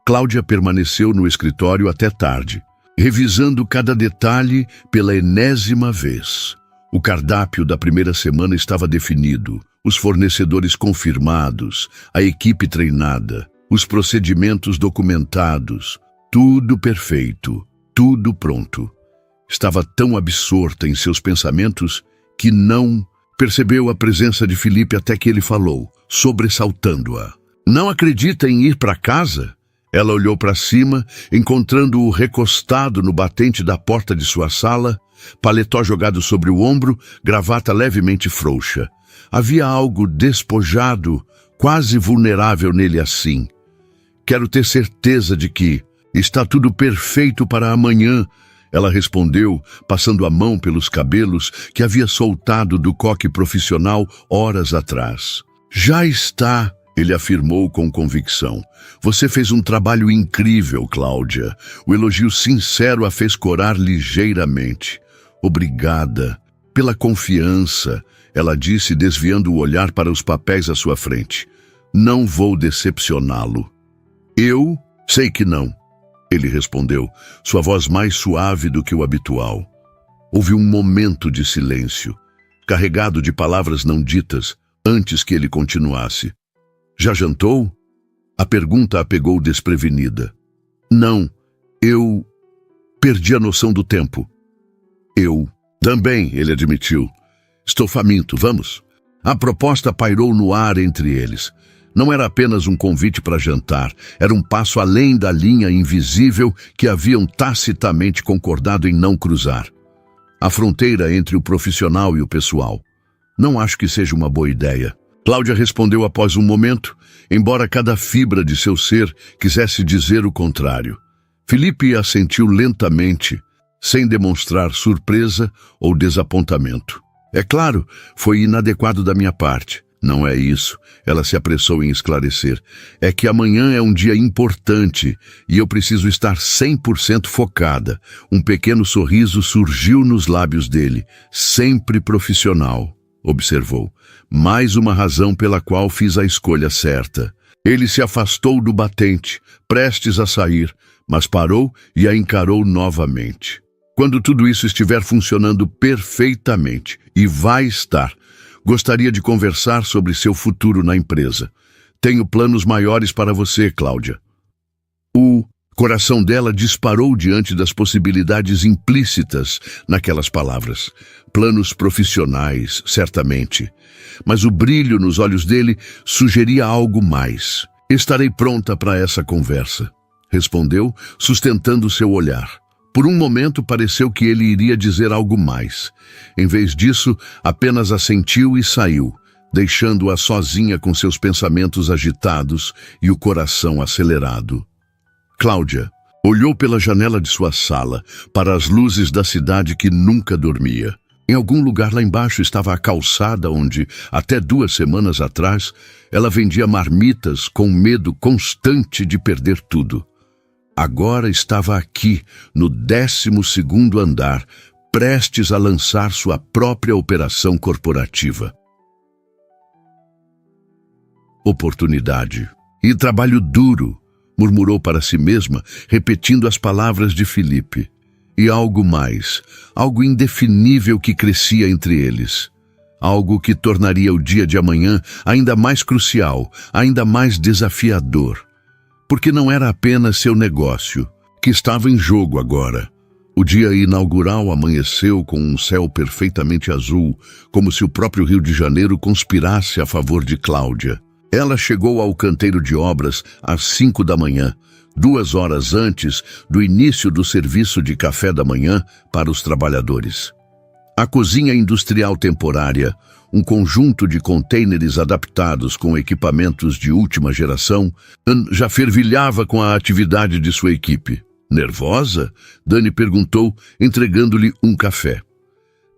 Cláudia permaneceu no escritório até tarde, revisando cada detalhe pela enésima vez. O cardápio da primeira semana estava definido, os fornecedores confirmados, a equipe treinada, os procedimentos documentados, tudo perfeito, tudo pronto. Estava tão absorta em seus pensamentos que não percebeu a presença de Felipe até que ele falou, sobressaltando-a. "Não acredita em ir para casa?" Ela olhou para cima, encontrando-o recostado no batente da porta de sua sala, paletó jogado sobre o ombro, gravata levemente frouxa. Havia algo despojado, quase vulnerável nele assim. "Quero ter certeza de que está tudo perfeito para amanhã," ela respondeu, passando a mão pelos cabelos que havia soltado do coque profissional horas atrás. "Já está," ele afirmou com convicção. "Você fez um trabalho incrível, Cláudia." O elogio sincero a fez corar ligeiramente. "Obrigada pela confiança," ela disse, desviando o olhar para os papéis à sua frente. "Não vou decepcioná-lo." "Eu sei que não," ele respondeu, sua voz mais suave do que o habitual. Houve um momento de silêncio, carregado de palavras não ditas, antes que ele continuasse. "Já jantou?" A pergunta a pegou desprevenida. "Não, eu perdi a noção do tempo." "Eu também," ele admitiu. "Estou faminto, vamos?" A proposta pairou no ar entre eles. Não era apenas um convite para jantar, era um passo além da linha invisível que haviam tacitamente concordado em não cruzar. A fronteira entre o profissional e o pessoal. "Não acho que seja uma boa ideia," Cláudia respondeu após um momento, embora cada fibra de seu ser quisesse dizer o contrário. Felipe assentiu lentamente, sem demonstrar surpresa ou desapontamento. "É claro, foi inadequado da minha parte." "Não é isso," ela se apressou em esclarecer. "É que amanhã é um dia importante e eu preciso estar 100% focada." Um pequeno sorriso surgiu nos lábios dele. "Sempre profissional," observou. "Mais uma razão pela qual fiz a escolha certa." Ele se afastou do batente, prestes a sair, mas parou e a encarou novamente. "Quando tudo isso estiver funcionando perfeitamente, e vai estar, gostaria de conversar sobre seu futuro na empresa. Tenho planos maiores para você, Cláudia." O coração dela disparou diante das possibilidades implícitas naquelas palavras. Planos profissionais, certamente. Mas o brilho nos olhos dele sugeria algo mais. "Estarei pronta para essa conversa," respondeu, sustentando seu olhar. Por um momento pareceu que ele iria dizer algo mais. Em vez disso, apenas assentiu e saiu, deixando-a sozinha com seus pensamentos agitados e o coração acelerado. Cláudia olhou pela janela de sua sala para as luzes da cidade que nunca dormia. Em algum lugar lá embaixo estava a calçada onde, até 2 semanas atrás, ela vendia marmitas com medo constante de perder tudo. Agora estava aqui, no 12º andar, prestes a lançar sua própria operação corporativa. Oportunidade. E trabalho duro, murmurou para si mesma, repetindo as palavras de Felipe. E algo mais, algo indefinível que crescia entre eles. Algo que tornaria o dia de amanhã ainda mais crucial, ainda mais desafiador. Porque não era apenas seu negócio, que estava em jogo agora. O dia inaugural amanheceu com um céu perfeitamente azul, como se o próprio Rio de Janeiro conspirasse a favor de Cláudia. Ela chegou ao canteiro de obras às 5 da manhã, 2 horas antes do início do serviço de café da manhã para os trabalhadores. A cozinha industrial temporária, um conjunto de contêineres adaptados com equipamentos de última geração, já fervilhava com a atividade de sua equipe. Nervosa? Dani perguntou, entregando-lhe um café.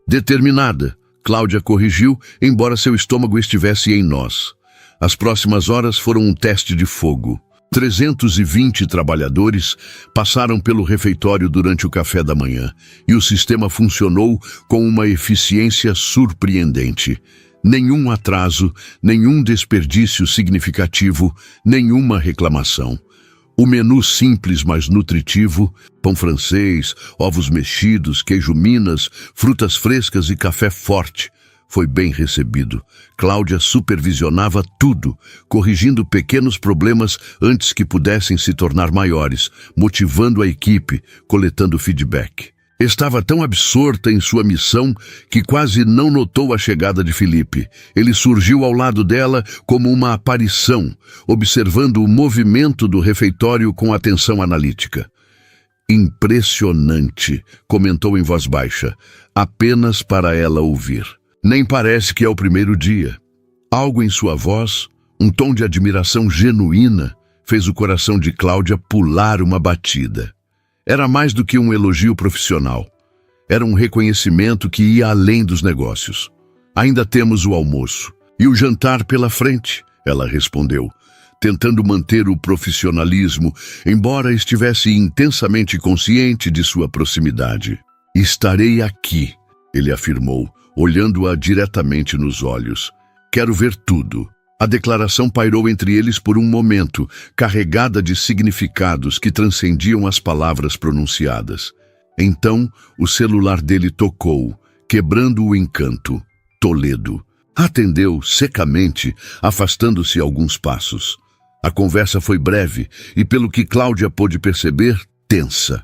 Determinada, Cláudia corrigiu, embora seu estômago estivesse em nós. As próximas horas foram um teste de fogo. 320 trabalhadores passaram pelo refeitório durante o café da manhã e o sistema funcionou com uma eficiência surpreendente. Nenhum atraso, nenhum desperdício significativo, nenhuma reclamação. O menu simples, mas nutritivo, pão francês, ovos mexidos, queijo Minas, frutas frescas e café forte, foi bem recebido. Cláudia supervisionava tudo, corrigindo pequenos problemas antes que pudessem se tornar maiores, motivando a equipe, coletando feedback. Estava tão absorta em sua missão que quase não notou a chegada de Felipe. Ele surgiu ao lado dela como uma aparição, observando o movimento do refeitório com atenção analítica. Impressionante, comentou em voz baixa, apenas para ela ouvir. Nem parece que é o primeiro dia. Algo em sua voz, um tom de admiração genuína, fez o coração de Cláudia pular uma batida. Era mais do que um elogio profissional. Era um reconhecimento que ia além dos negócios. Ainda temos o almoço e o jantar pela frente, ela respondeu, tentando manter o profissionalismo, embora estivesse intensamente consciente de sua proximidade. Estarei aqui, ele afirmou, olhando-a diretamente nos olhos. Quero ver tudo. A declaração pairou entre eles por um momento, carregada de significados que transcendiam as palavras pronunciadas. Então, o celular dele tocou, quebrando o encanto. Toledo. Atendeu secamente, afastando-se alguns passos. A conversa foi breve e, pelo que Cláudia pôde perceber, tensa.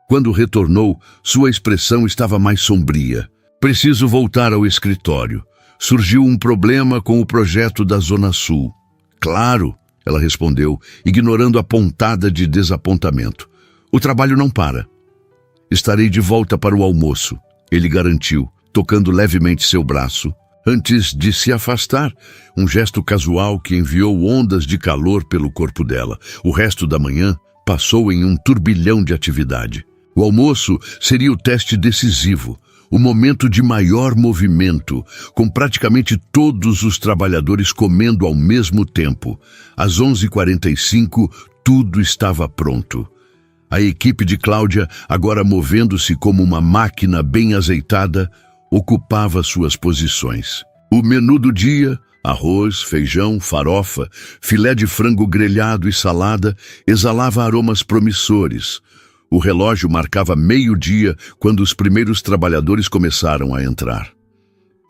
Quando retornou, sua expressão estava mais sombria. Preciso voltar ao escritório. Surgiu um problema com o projeto da Zona Sul. Claro, ela respondeu, ignorando a pontada de desapontamento. O trabalho não para. Estarei de volta para o almoço, ele garantiu, tocando levemente seu braço. Antes de se afastar, um gesto casual que enviou ondas de calor pelo corpo dela. O resto da manhã passou em um turbilhão de atividade. O almoço seria o teste decisivo. O momento de maior movimento, com praticamente todos os trabalhadores comendo ao mesmo tempo. Às 11h45, tudo estava pronto. A equipe de Cláudia, agora movendo-se como uma máquina bem azeitada, ocupava suas posições. O menu do dia, arroz, feijão, farofa, filé de frango grelhado e salada, exalava aromas promissores. O relógio marcava 12:00 quando os primeiros trabalhadores começaram a entrar.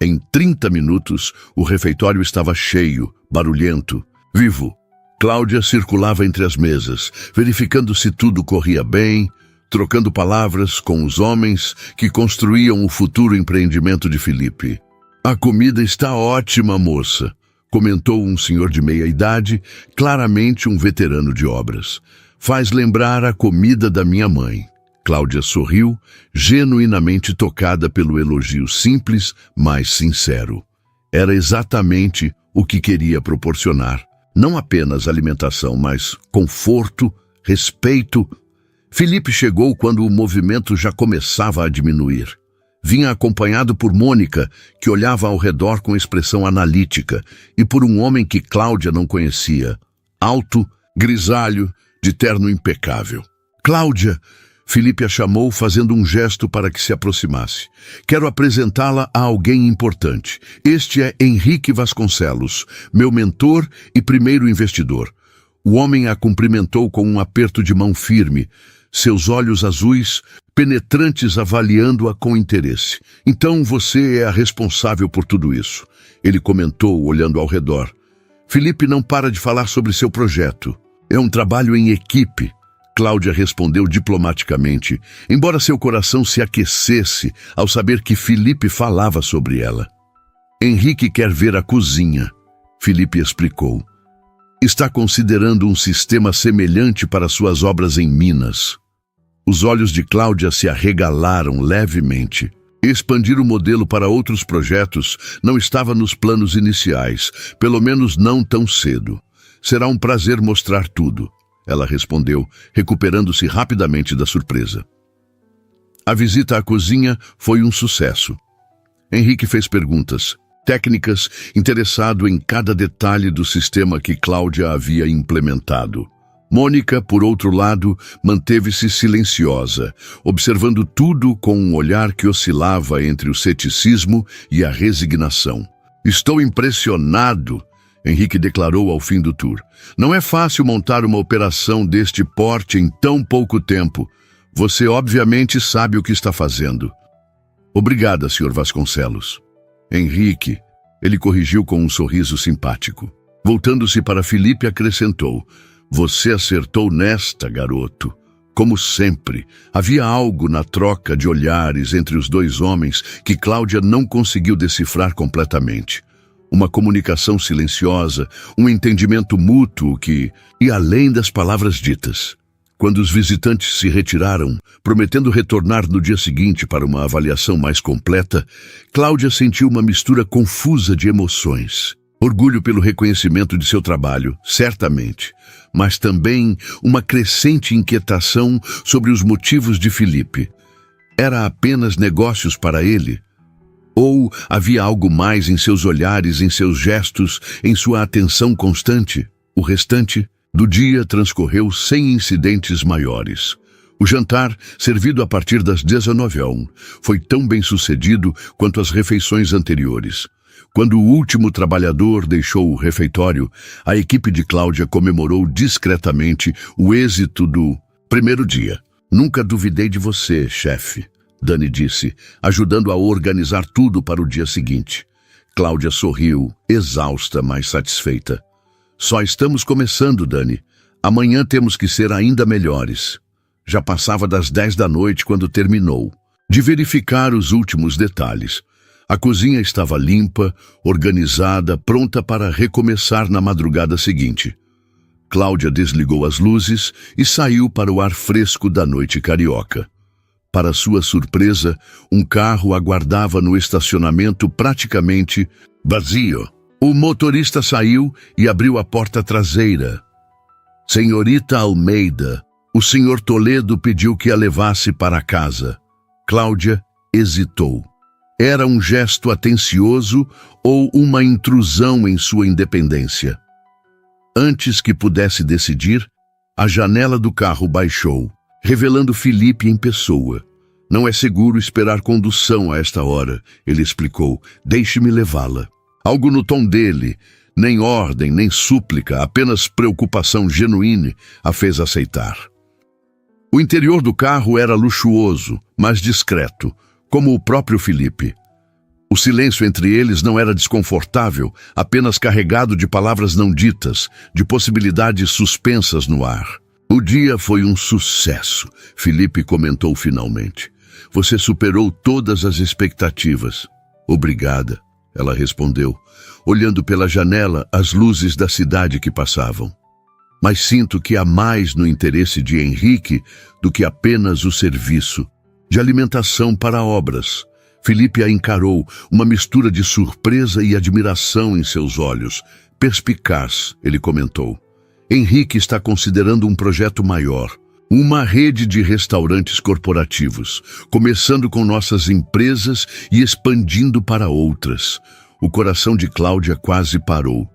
Em 30 minutos, o refeitório estava cheio, barulhento, vivo. Cláudia circulava entre as mesas, verificando se tudo corria bem, trocando palavras com os homens que construíam o futuro empreendimento de Felipe. A comida está ótima, moça, comentou um senhor de meia-idade, claramente um veterano de obras. Faz lembrar a comida da minha mãe. Cláudia sorriu, genuinamente tocada pelo elogio simples, mas sincero. Era exatamente o que queria proporcionar. Não apenas alimentação, mas conforto, respeito. Felipe chegou quando o movimento já começava a diminuir. Vinha acompanhado por Mônica, que olhava ao redor com expressão analítica, e por um homem que Cláudia não conhecia. Alto, grisalho, de terno impecável. Cláudia, Felipe a chamou fazendo um gesto para que se aproximasse. Quero apresentá-la a alguém importante. Este é Henrique Vasconcelos, meu mentor e primeiro investidor. O homem a cumprimentou com um aperto de mão firme, seus olhos azuis, penetrantes, avaliando-a com interesse. Então você é a responsável por tudo isso, ele comentou, olhando ao redor. Felipe não para de falar sobre seu projeto. É um trabalho em equipe. Cláudia respondeu diplomaticamente, embora seu coração se aquecesse ao saber que Felipe falava sobre ela. Henrique quer ver a cozinha, Felipe explicou. Está considerando um sistema semelhante para suas obras em Minas. Os olhos de Cláudia se arregalaram levemente. Expandir o modelo para outros projetos não estava nos planos iniciais, pelo menos não tão cedo. Será um prazer mostrar tudo, ela respondeu, recuperando-se rapidamente da surpresa. A visita à cozinha foi um sucesso. Henrique fez perguntas técnicas, interessado em cada detalhe do sistema que Cláudia havia implementado. Mônica, por outro lado, manteve-se silenciosa, observando tudo com um olhar que oscilava entre o ceticismo e a resignação. Estou impressionado, Henrique declarou ao fim do tour. Não é fácil montar uma operação deste porte em tão pouco tempo. Você obviamente sabe o que está fazendo. Obrigada, Sr. Vasconcelos. Henrique, ele corrigiu com um sorriso simpático. Voltando-se para Felipe, acrescentou, você acertou nesta, garoto. Como sempre, havia algo na troca de olhares entre os dois homens que Cláudia não conseguiu decifrar completamente. Uma comunicação silenciosa, um entendimento mútuo que ia além das palavras ditas. Quando os visitantes se retiraram, prometendo retornar no dia seguinte para uma avaliação mais completa, Cláudia sentiu uma mistura confusa de emoções. Orgulho pelo reconhecimento de seu trabalho, certamente, mas também uma crescente inquietação sobre os motivos de Felipe. Era apenas negócios para ele? Ou havia algo mais em seus olhares, em seus gestos, em sua atenção constante? O restante do dia transcorreu sem incidentes maiores. O jantar, servido a partir das 19h, foi tão bem sucedido quanto as refeições anteriores. Quando o último trabalhador deixou o refeitório, a equipe de Cláudia comemorou discretamente o êxito do primeiro dia. Nunca duvidei de você, chefe, Dani disse, ajudando a organizar tudo para o dia seguinte. Cláudia sorriu, exausta, mas satisfeita. Só estamos começando, Dani. Amanhã temos que ser ainda melhores. Já passava das 10 da noite quando terminou. De verificar os últimos detalhes. A cozinha estava limpa, organizada, pronta para recomeçar na madrugada seguinte. Cláudia desligou as luzes e saiu para o ar fresco da noite carioca. Para sua surpresa, um carro aguardava no estacionamento praticamente vazio. O motorista saiu e abriu a porta traseira. Senhorita Almeida, o senhor Toledo pediu que a levasse para casa. Cláudia hesitou. Era um gesto atencioso ou uma intrusão em sua independência? Antes que pudesse decidir, a janela do carro baixou, revelando Felipe em pessoa. Não é seguro esperar condução a esta hora, ele explicou. Deixe-me levá-la. Algo no tom dele, nem ordem, nem súplica, apenas preocupação genuína, a fez aceitar. O interior do carro era luxuoso, mas discreto, como o próprio Felipe. O silêncio entre eles não era desconfortável, apenas carregado de palavras não ditas, de possibilidades suspensas no ar. O dia foi um sucesso, Felipe comentou finalmente. Você superou todas as expectativas. Obrigada. Ela respondeu, olhando pela janela as luzes da cidade que passavam. Mas sinto que há mais no interesse de Henrique do que apenas o serviço de alimentação para obras. Felipe a encarou, uma mistura de surpresa e admiração em seus olhos. Perspicaz, ele comentou. Henrique está considerando um projeto maior. Uma rede de restaurantes corporativos, começando com nossas empresas e expandindo para outras. O coração de Cláudia quase parou.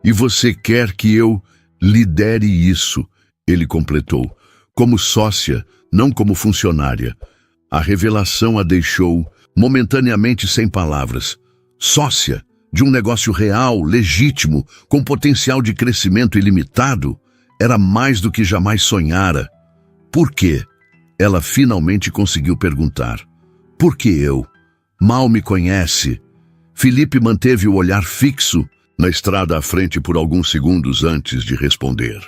E você quer que eu lidere isso, ele completou, como sócia, não como funcionária. A revelação a deixou momentaneamente sem palavras. Sócia de um negócio real, legítimo, com potencial de crescimento ilimitado, era mais do que jamais sonhara. Por quê? Ela finalmente conseguiu perguntar. Por que eu? Mal me conhece. Felipe manteve o olhar fixo na estrada à frente por alguns segundos antes de responder.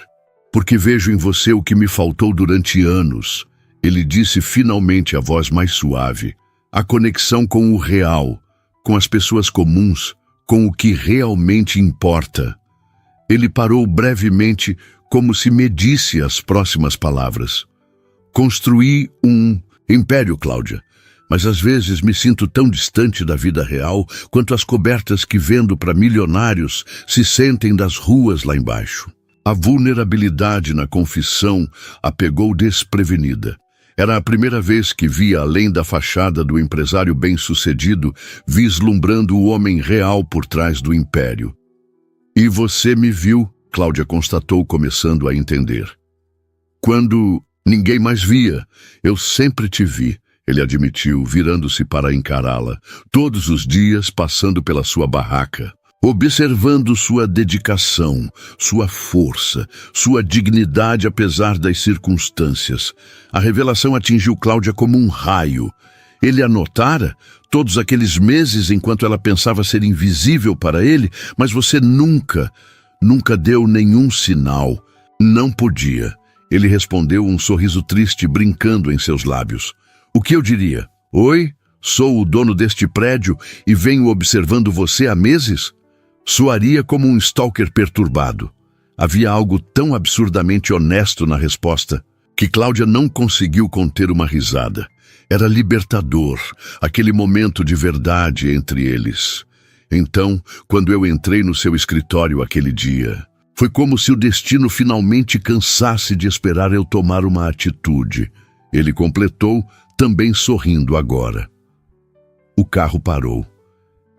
Porque vejo em você o que me faltou durante anos. Ele disse finalmente a voz mais suave. A conexão com o real, com as pessoas comuns, com o que realmente importa. Ele parou brevemente, como se medisse as próximas palavras. Construí um império, Cláudia, mas às vezes me sinto tão distante da vida real quanto as cobertas que vendo para milionários se sentem das ruas lá embaixo. A vulnerabilidade na confissão a pegou desprevenida. Era a primeira vez que via além da fachada do empresário bem-sucedido, vislumbrando o homem real por trás do império. E você me viu, Cláudia constatou, começando a entender. Quando ninguém mais via, eu sempre te vi, ele admitiu, virando-se para encará-la, todos os dias passando pela sua barraca, observando sua dedicação, sua força, sua dignidade apesar das circunstâncias. A revelação atingiu Cláudia como um raio. Ele a notara todos aqueles meses enquanto ela pensava ser invisível para ele, mas você nunca deu nenhum sinal. Não podia. Ele respondeu, um sorriso triste brincando em seus lábios. O que eu diria? Oi, sou o dono deste prédio e venho observando você há meses? Soaria como um stalker perturbado. Havia algo tão absurdamente honesto na resposta que Cláudia não conseguiu conter uma risada. Era libertador, aquele momento de verdade entre eles. Então, quando eu entrei no seu escritório aquele dia, foi como se o destino finalmente cansasse de esperar eu tomar uma atitude. Ele completou, também sorrindo agora. O carro parou.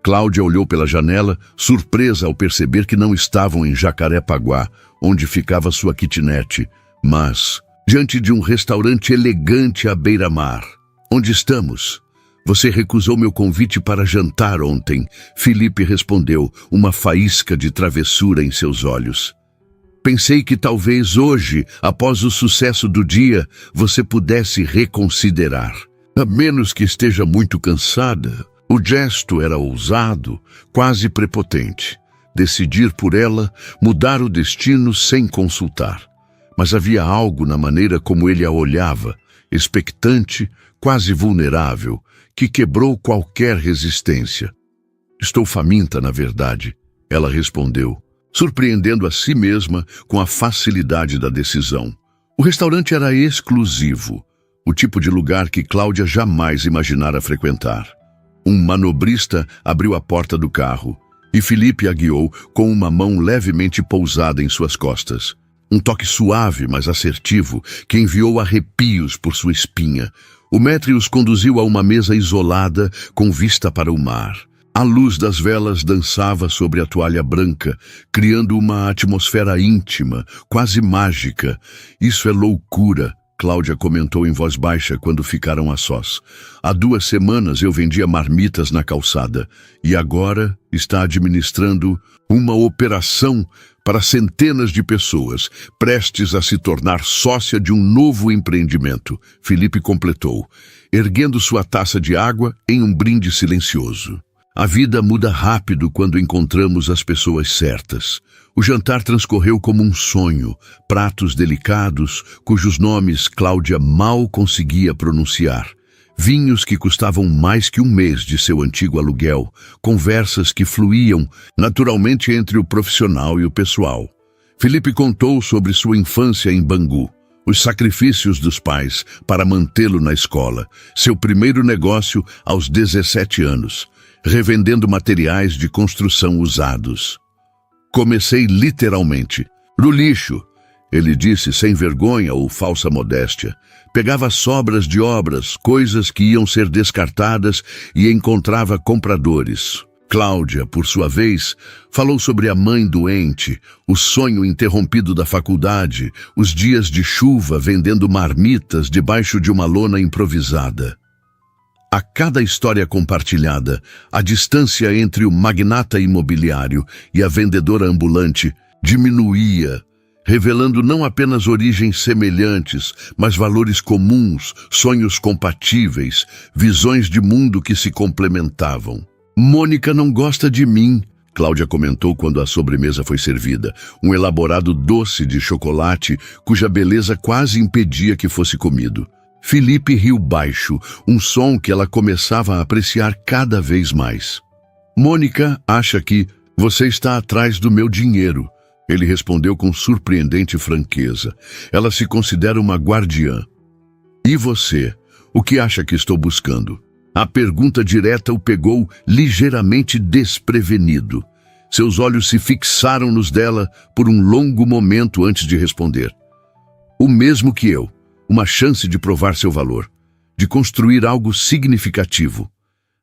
Cláudia olhou pela janela, surpresa ao perceber que não estavam em Jacarepaguá, onde ficava sua kitnet, mas diante de um restaurante elegante à beira-mar. Onde estamos? Você recusou meu convite para jantar ontem, Felipe respondeu, uma faísca de travessura em seus olhos. Pensei que talvez hoje, após o sucesso do dia, você pudesse reconsiderar. A menos que esteja muito cansada. O gesto era ousado, quase prepotente. Decidir por ela, mudar o destino sem consultar. Mas havia algo na maneira como ele a olhava, expectante, quase vulnerável, que quebrou qualquer resistência. Estou faminta, na verdade, ela respondeu, surpreendendo a si mesma com a facilidade da decisão. O restaurante era exclusivo, o tipo de lugar que Cláudia jamais imaginara frequentar. Um manobrista abriu a porta do carro e Felipe a guiou com uma mão levemente pousada em suas costas. Um toque suave, mas assertivo, que enviou arrepios por sua espinha. O maître os conduziu a uma mesa isolada com vista para o mar. A luz das velas dançava sobre a toalha branca, criando uma atmosfera íntima, quase mágica. Isso é loucura, Cláudia comentou em voz baixa quando ficaram a sós. Há 2 semanas eu vendia marmitas na calçada e agora está administrando uma operação para centenas de pessoas, prestes a se tornar sócia de um novo empreendimento, Felipe completou, erguendo sua taça de água em um brinde silencioso. A vida muda rápido quando encontramos as pessoas certas. O jantar transcorreu como um sonho, pratos delicados, cujos nomes Cláudia mal conseguia pronunciar. Vinhos que custavam mais que 1 mês de seu antigo aluguel, conversas que fluíam naturalmente entre o profissional e o pessoal. Felipe contou sobre sua infância em Bangu. Os sacrifícios dos pais para mantê-lo na escola, seu primeiro negócio aos 17 anos, revendendo materiais de construção usados. Comecei literalmente, no lixo, ele disse sem vergonha ou falsa modéstia. Pegava sobras de obras, coisas que iam ser descartadas e encontrava compradores. Cláudia, por sua vez, falou sobre a mãe doente, o sonho interrompido da faculdade, os dias de chuva vendendo marmitas debaixo de uma lona improvisada. A cada história compartilhada, a distância entre o magnata imobiliário e a vendedora ambulante diminuía, revelando não apenas origens semelhantes, mas valores comuns, sonhos compatíveis, visões de mundo que se complementavam. Mônica não gosta de mim, Cláudia comentou quando a sobremesa foi servida, um elaborado doce de chocolate cuja beleza quase impedia que fosse comido. Felipe riu baixo, um som que ela começava a apreciar cada vez mais. Mônica acha que você está atrás do meu dinheiro, ele respondeu com surpreendente franqueza. Ela se considera uma guardiã. E você? O que acha que estou buscando? A pergunta direta o pegou ligeiramente desprevenido. Seus olhos se fixaram nos dela por um longo momento antes de responder. O mesmo que eu, uma chance de provar seu valor, de construir algo significativo.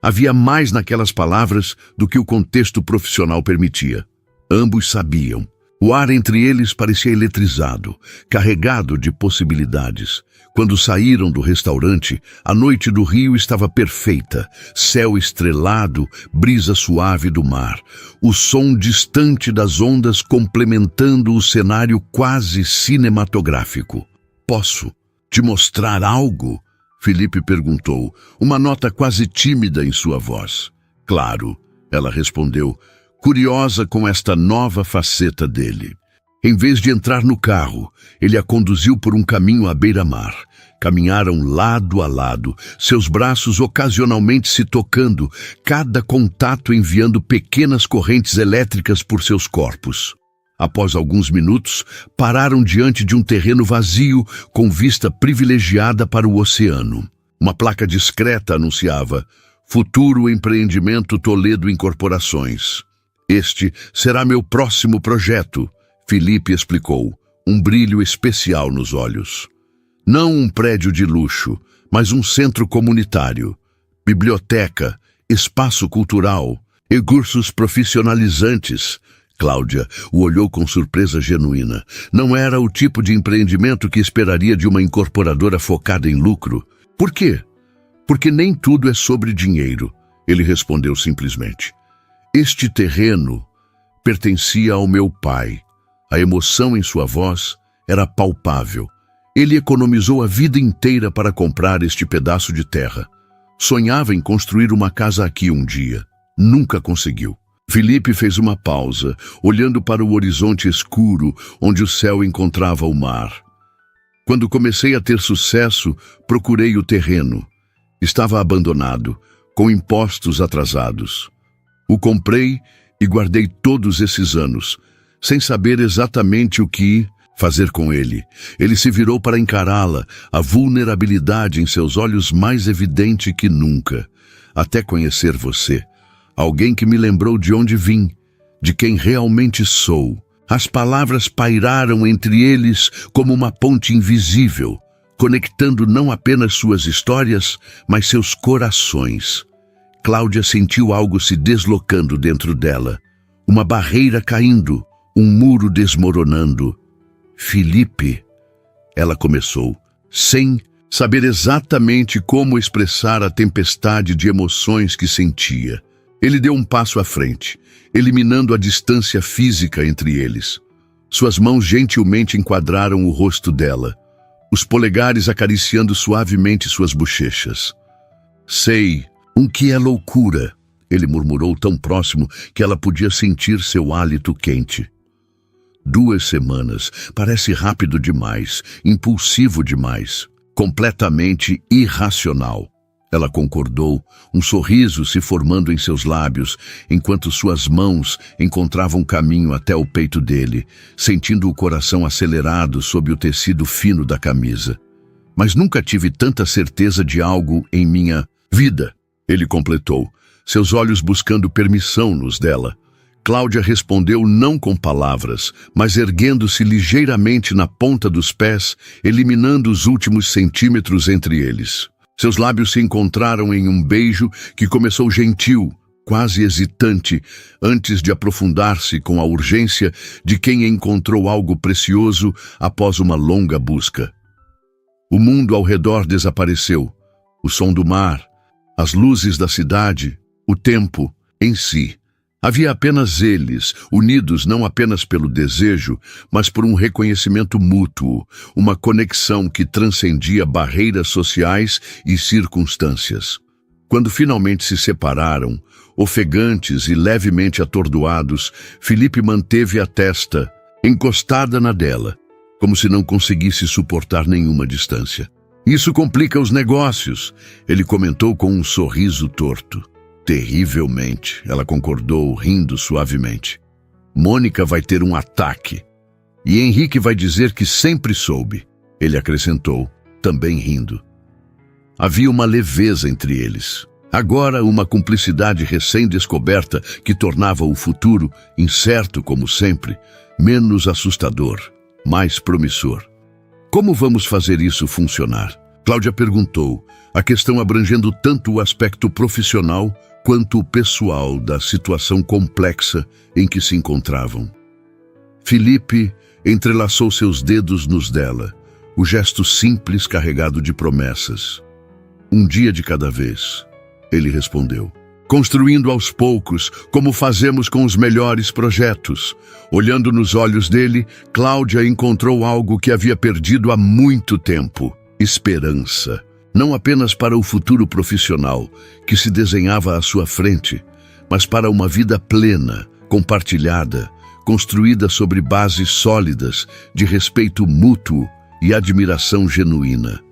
Havia mais naquelas palavras do que o contexto profissional permitia. Ambos sabiam. O ar entre eles parecia eletrizado, carregado de possibilidades. Quando saíram do restaurante, a noite do Rio estava perfeita, céu estrelado, brisa suave do mar, o som distante das ondas complementando o cenário quase cinematográfico. Posso te mostrar algo? Felipe perguntou, uma nota quase tímida em sua voz. Claro, ela respondeu, curiosa com esta nova faceta dele. Em vez de entrar no carro, ele a conduziu por um caminho à beira-mar. Caminharam lado a lado, seus braços ocasionalmente se tocando, cada contato enviando pequenas correntes elétricas por seus corpos. Após alguns minutos, pararam diante de um terreno vazio com vista privilegiada para o oceano. Uma placa discreta anunciava Futuro Empreendimento Toledo Incorporações. Este será meu próximo projeto, Felipe explicou, um brilho especial nos olhos. Não um prédio de luxo, mas um centro comunitário, biblioteca, espaço cultural e cursos profissionalizantes. Cláudia o olhou com surpresa genuína. Não era o tipo de empreendimento que esperaria de uma incorporadora focada em lucro. Por quê? Porque nem tudo é sobre dinheiro, ele respondeu simplesmente. Este terreno pertencia ao meu pai. A emoção em sua voz era palpável. Ele economizou a vida inteira para comprar este pedaço de terra. Sonhava em construir uma casa aqui um dia. Nunca conseguiu. Felipe fez uma pausa, olhando para o horizonte escuro, onde o céu encontrava o mar. Quando comecei a ter sucesso, procurei o terreno. Estava abandonado, com impostos atrasados. O comprei e guardei todos esses anos, sem saber exatamente o que fazer com ele. Ele se virou para encará-la, a vulnerabilidade em seus olhos mais evidente que nunca. Até conhecer você. Alguém que me lembrou de onde vim, de quem realmente sou. As palavras pairaram entre eles como uma ponte invisível, conectando não apenas suas histórias, mas seus corações. Cláudia sentiu algo se deslocando dentro dela. Uma barreira caindo, um muro desmoronando. Felipe, ela começou, sem saber exatamente como expressar a tempestade de emoções que sentia. Ele deu um passo à frente, eliminando a distância física entre eles. Suas mãos gentilmente enquadraram o rosto dela, os polegares acariciando suavemente suas bochechas. Sei, que é loucura, ele murmurou tão próximo que ela podia sentir seu hálito quente. 2 semanas, parece rápido demais, impulsivo demais, completamente irracional. Ela concordou, um sorriso se formando em seus lábios, enquanto suas mãos encontravam caminho até o peito dele, sentindo o coração acelerado sob o tecido fino da camisa. Mas nunca tive tanta certeza de algo em minha vida, ele completou, seus olhos buscando permissão nos dela. Cláudia respondeu não com palavras, mas erguendo-se ligeiramente na ponta dos pés, eliminando os últimos centímetros entre eles. Seus lábios se encontraram em um beijo que começou gentil, quase hesitante, antes de aprofundar-se com a urgência de quem encontrou algo precioso após uma longa busca. O mundo ao redor desapareceu, o som do mar, as luzes da cidade, o tempo em si. Havia apenas eles, unidos não apenas pelo desejo, mas por um reconhecimento mútuo, uma conexão que transcendia barreiras sociais e circunstâncias. Quando finalmente se separaram, ofegantes e levemente atordoados, Felipe manteve a testa encostada na dela, como se não conseguisse suportar nenhuma distância. Isso complica os negócios, ele comentou com um sorriso torto. Terrivelmente, ela concordou, rindo suavemente. Mônica vai ter um ataque. E Henrique vai dizer que sempre soube, ele acrescentou, também rindo. Havia uma leveza entre eles. Agora uma cumplicidade recém-descoberta que tornava o futuro, incerto como sempre, menos assustador, mais promissor. Como vamos fazer isso funcionar? Cláudia perguntou, a questão abrangendo tanto o aspecto profissional quanto o pessoal da situação complexa em que se encontravam. Felipe entrelaçou seus dedos nos dela, o gesto simples carregado de promessas. Um dia de cada vez, ele respondeu. Construindo aos poucos, como fazemos com os melhores projetos. Olhando nos olhos dele, Cláudia encontrou algo que havia perdido há muito tempo. Esperança. Não apenas para o futuro profissional que se desenhava à sua frente, mas para uma vida plena, compartilhada, construída sobre bases sólidas de respeito mútuo e admiração genuína.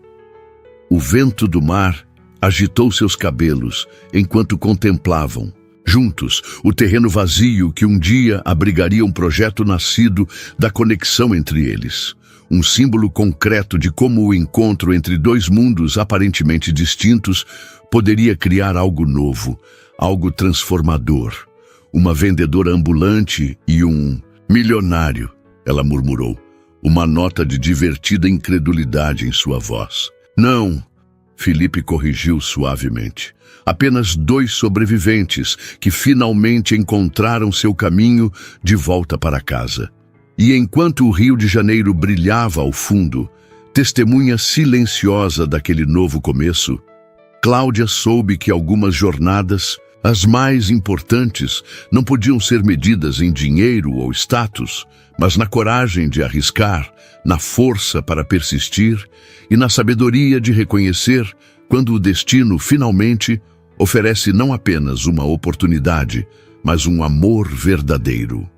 O vento do mar agitou seus cabelos enquanto contemplavam, juntos, o terreno vazio que um dia abrigaria um projeto nascido da conexão entre eles. Um símbolo concreto de como o encontro entre dois mundos aparentemente distintos poderia criar algo novo, algo transformador. Uma vendedora ambulante e um milionário, ela murmurou, uma nota de divertida incredulidade em sua voz. Não, Felipe corrigiu suavemente. Apenas 2 sobreviventes que finalmente encontraram seu caminho de volta para casa. E enquanto o Rio de Janeiro brilhava ao fundo, testemunha silenciosa daquele novo começo, Cláudia soube que algumas jornadas, as mais importantes, não podiam ser medidas em dinheiro ou status, mas na coragem de arriscar, na força para persistir e na sabedoria de reconhecer quando o destino finalmente oferece não apenas uma oportunidade, mas um amor verdadeiro.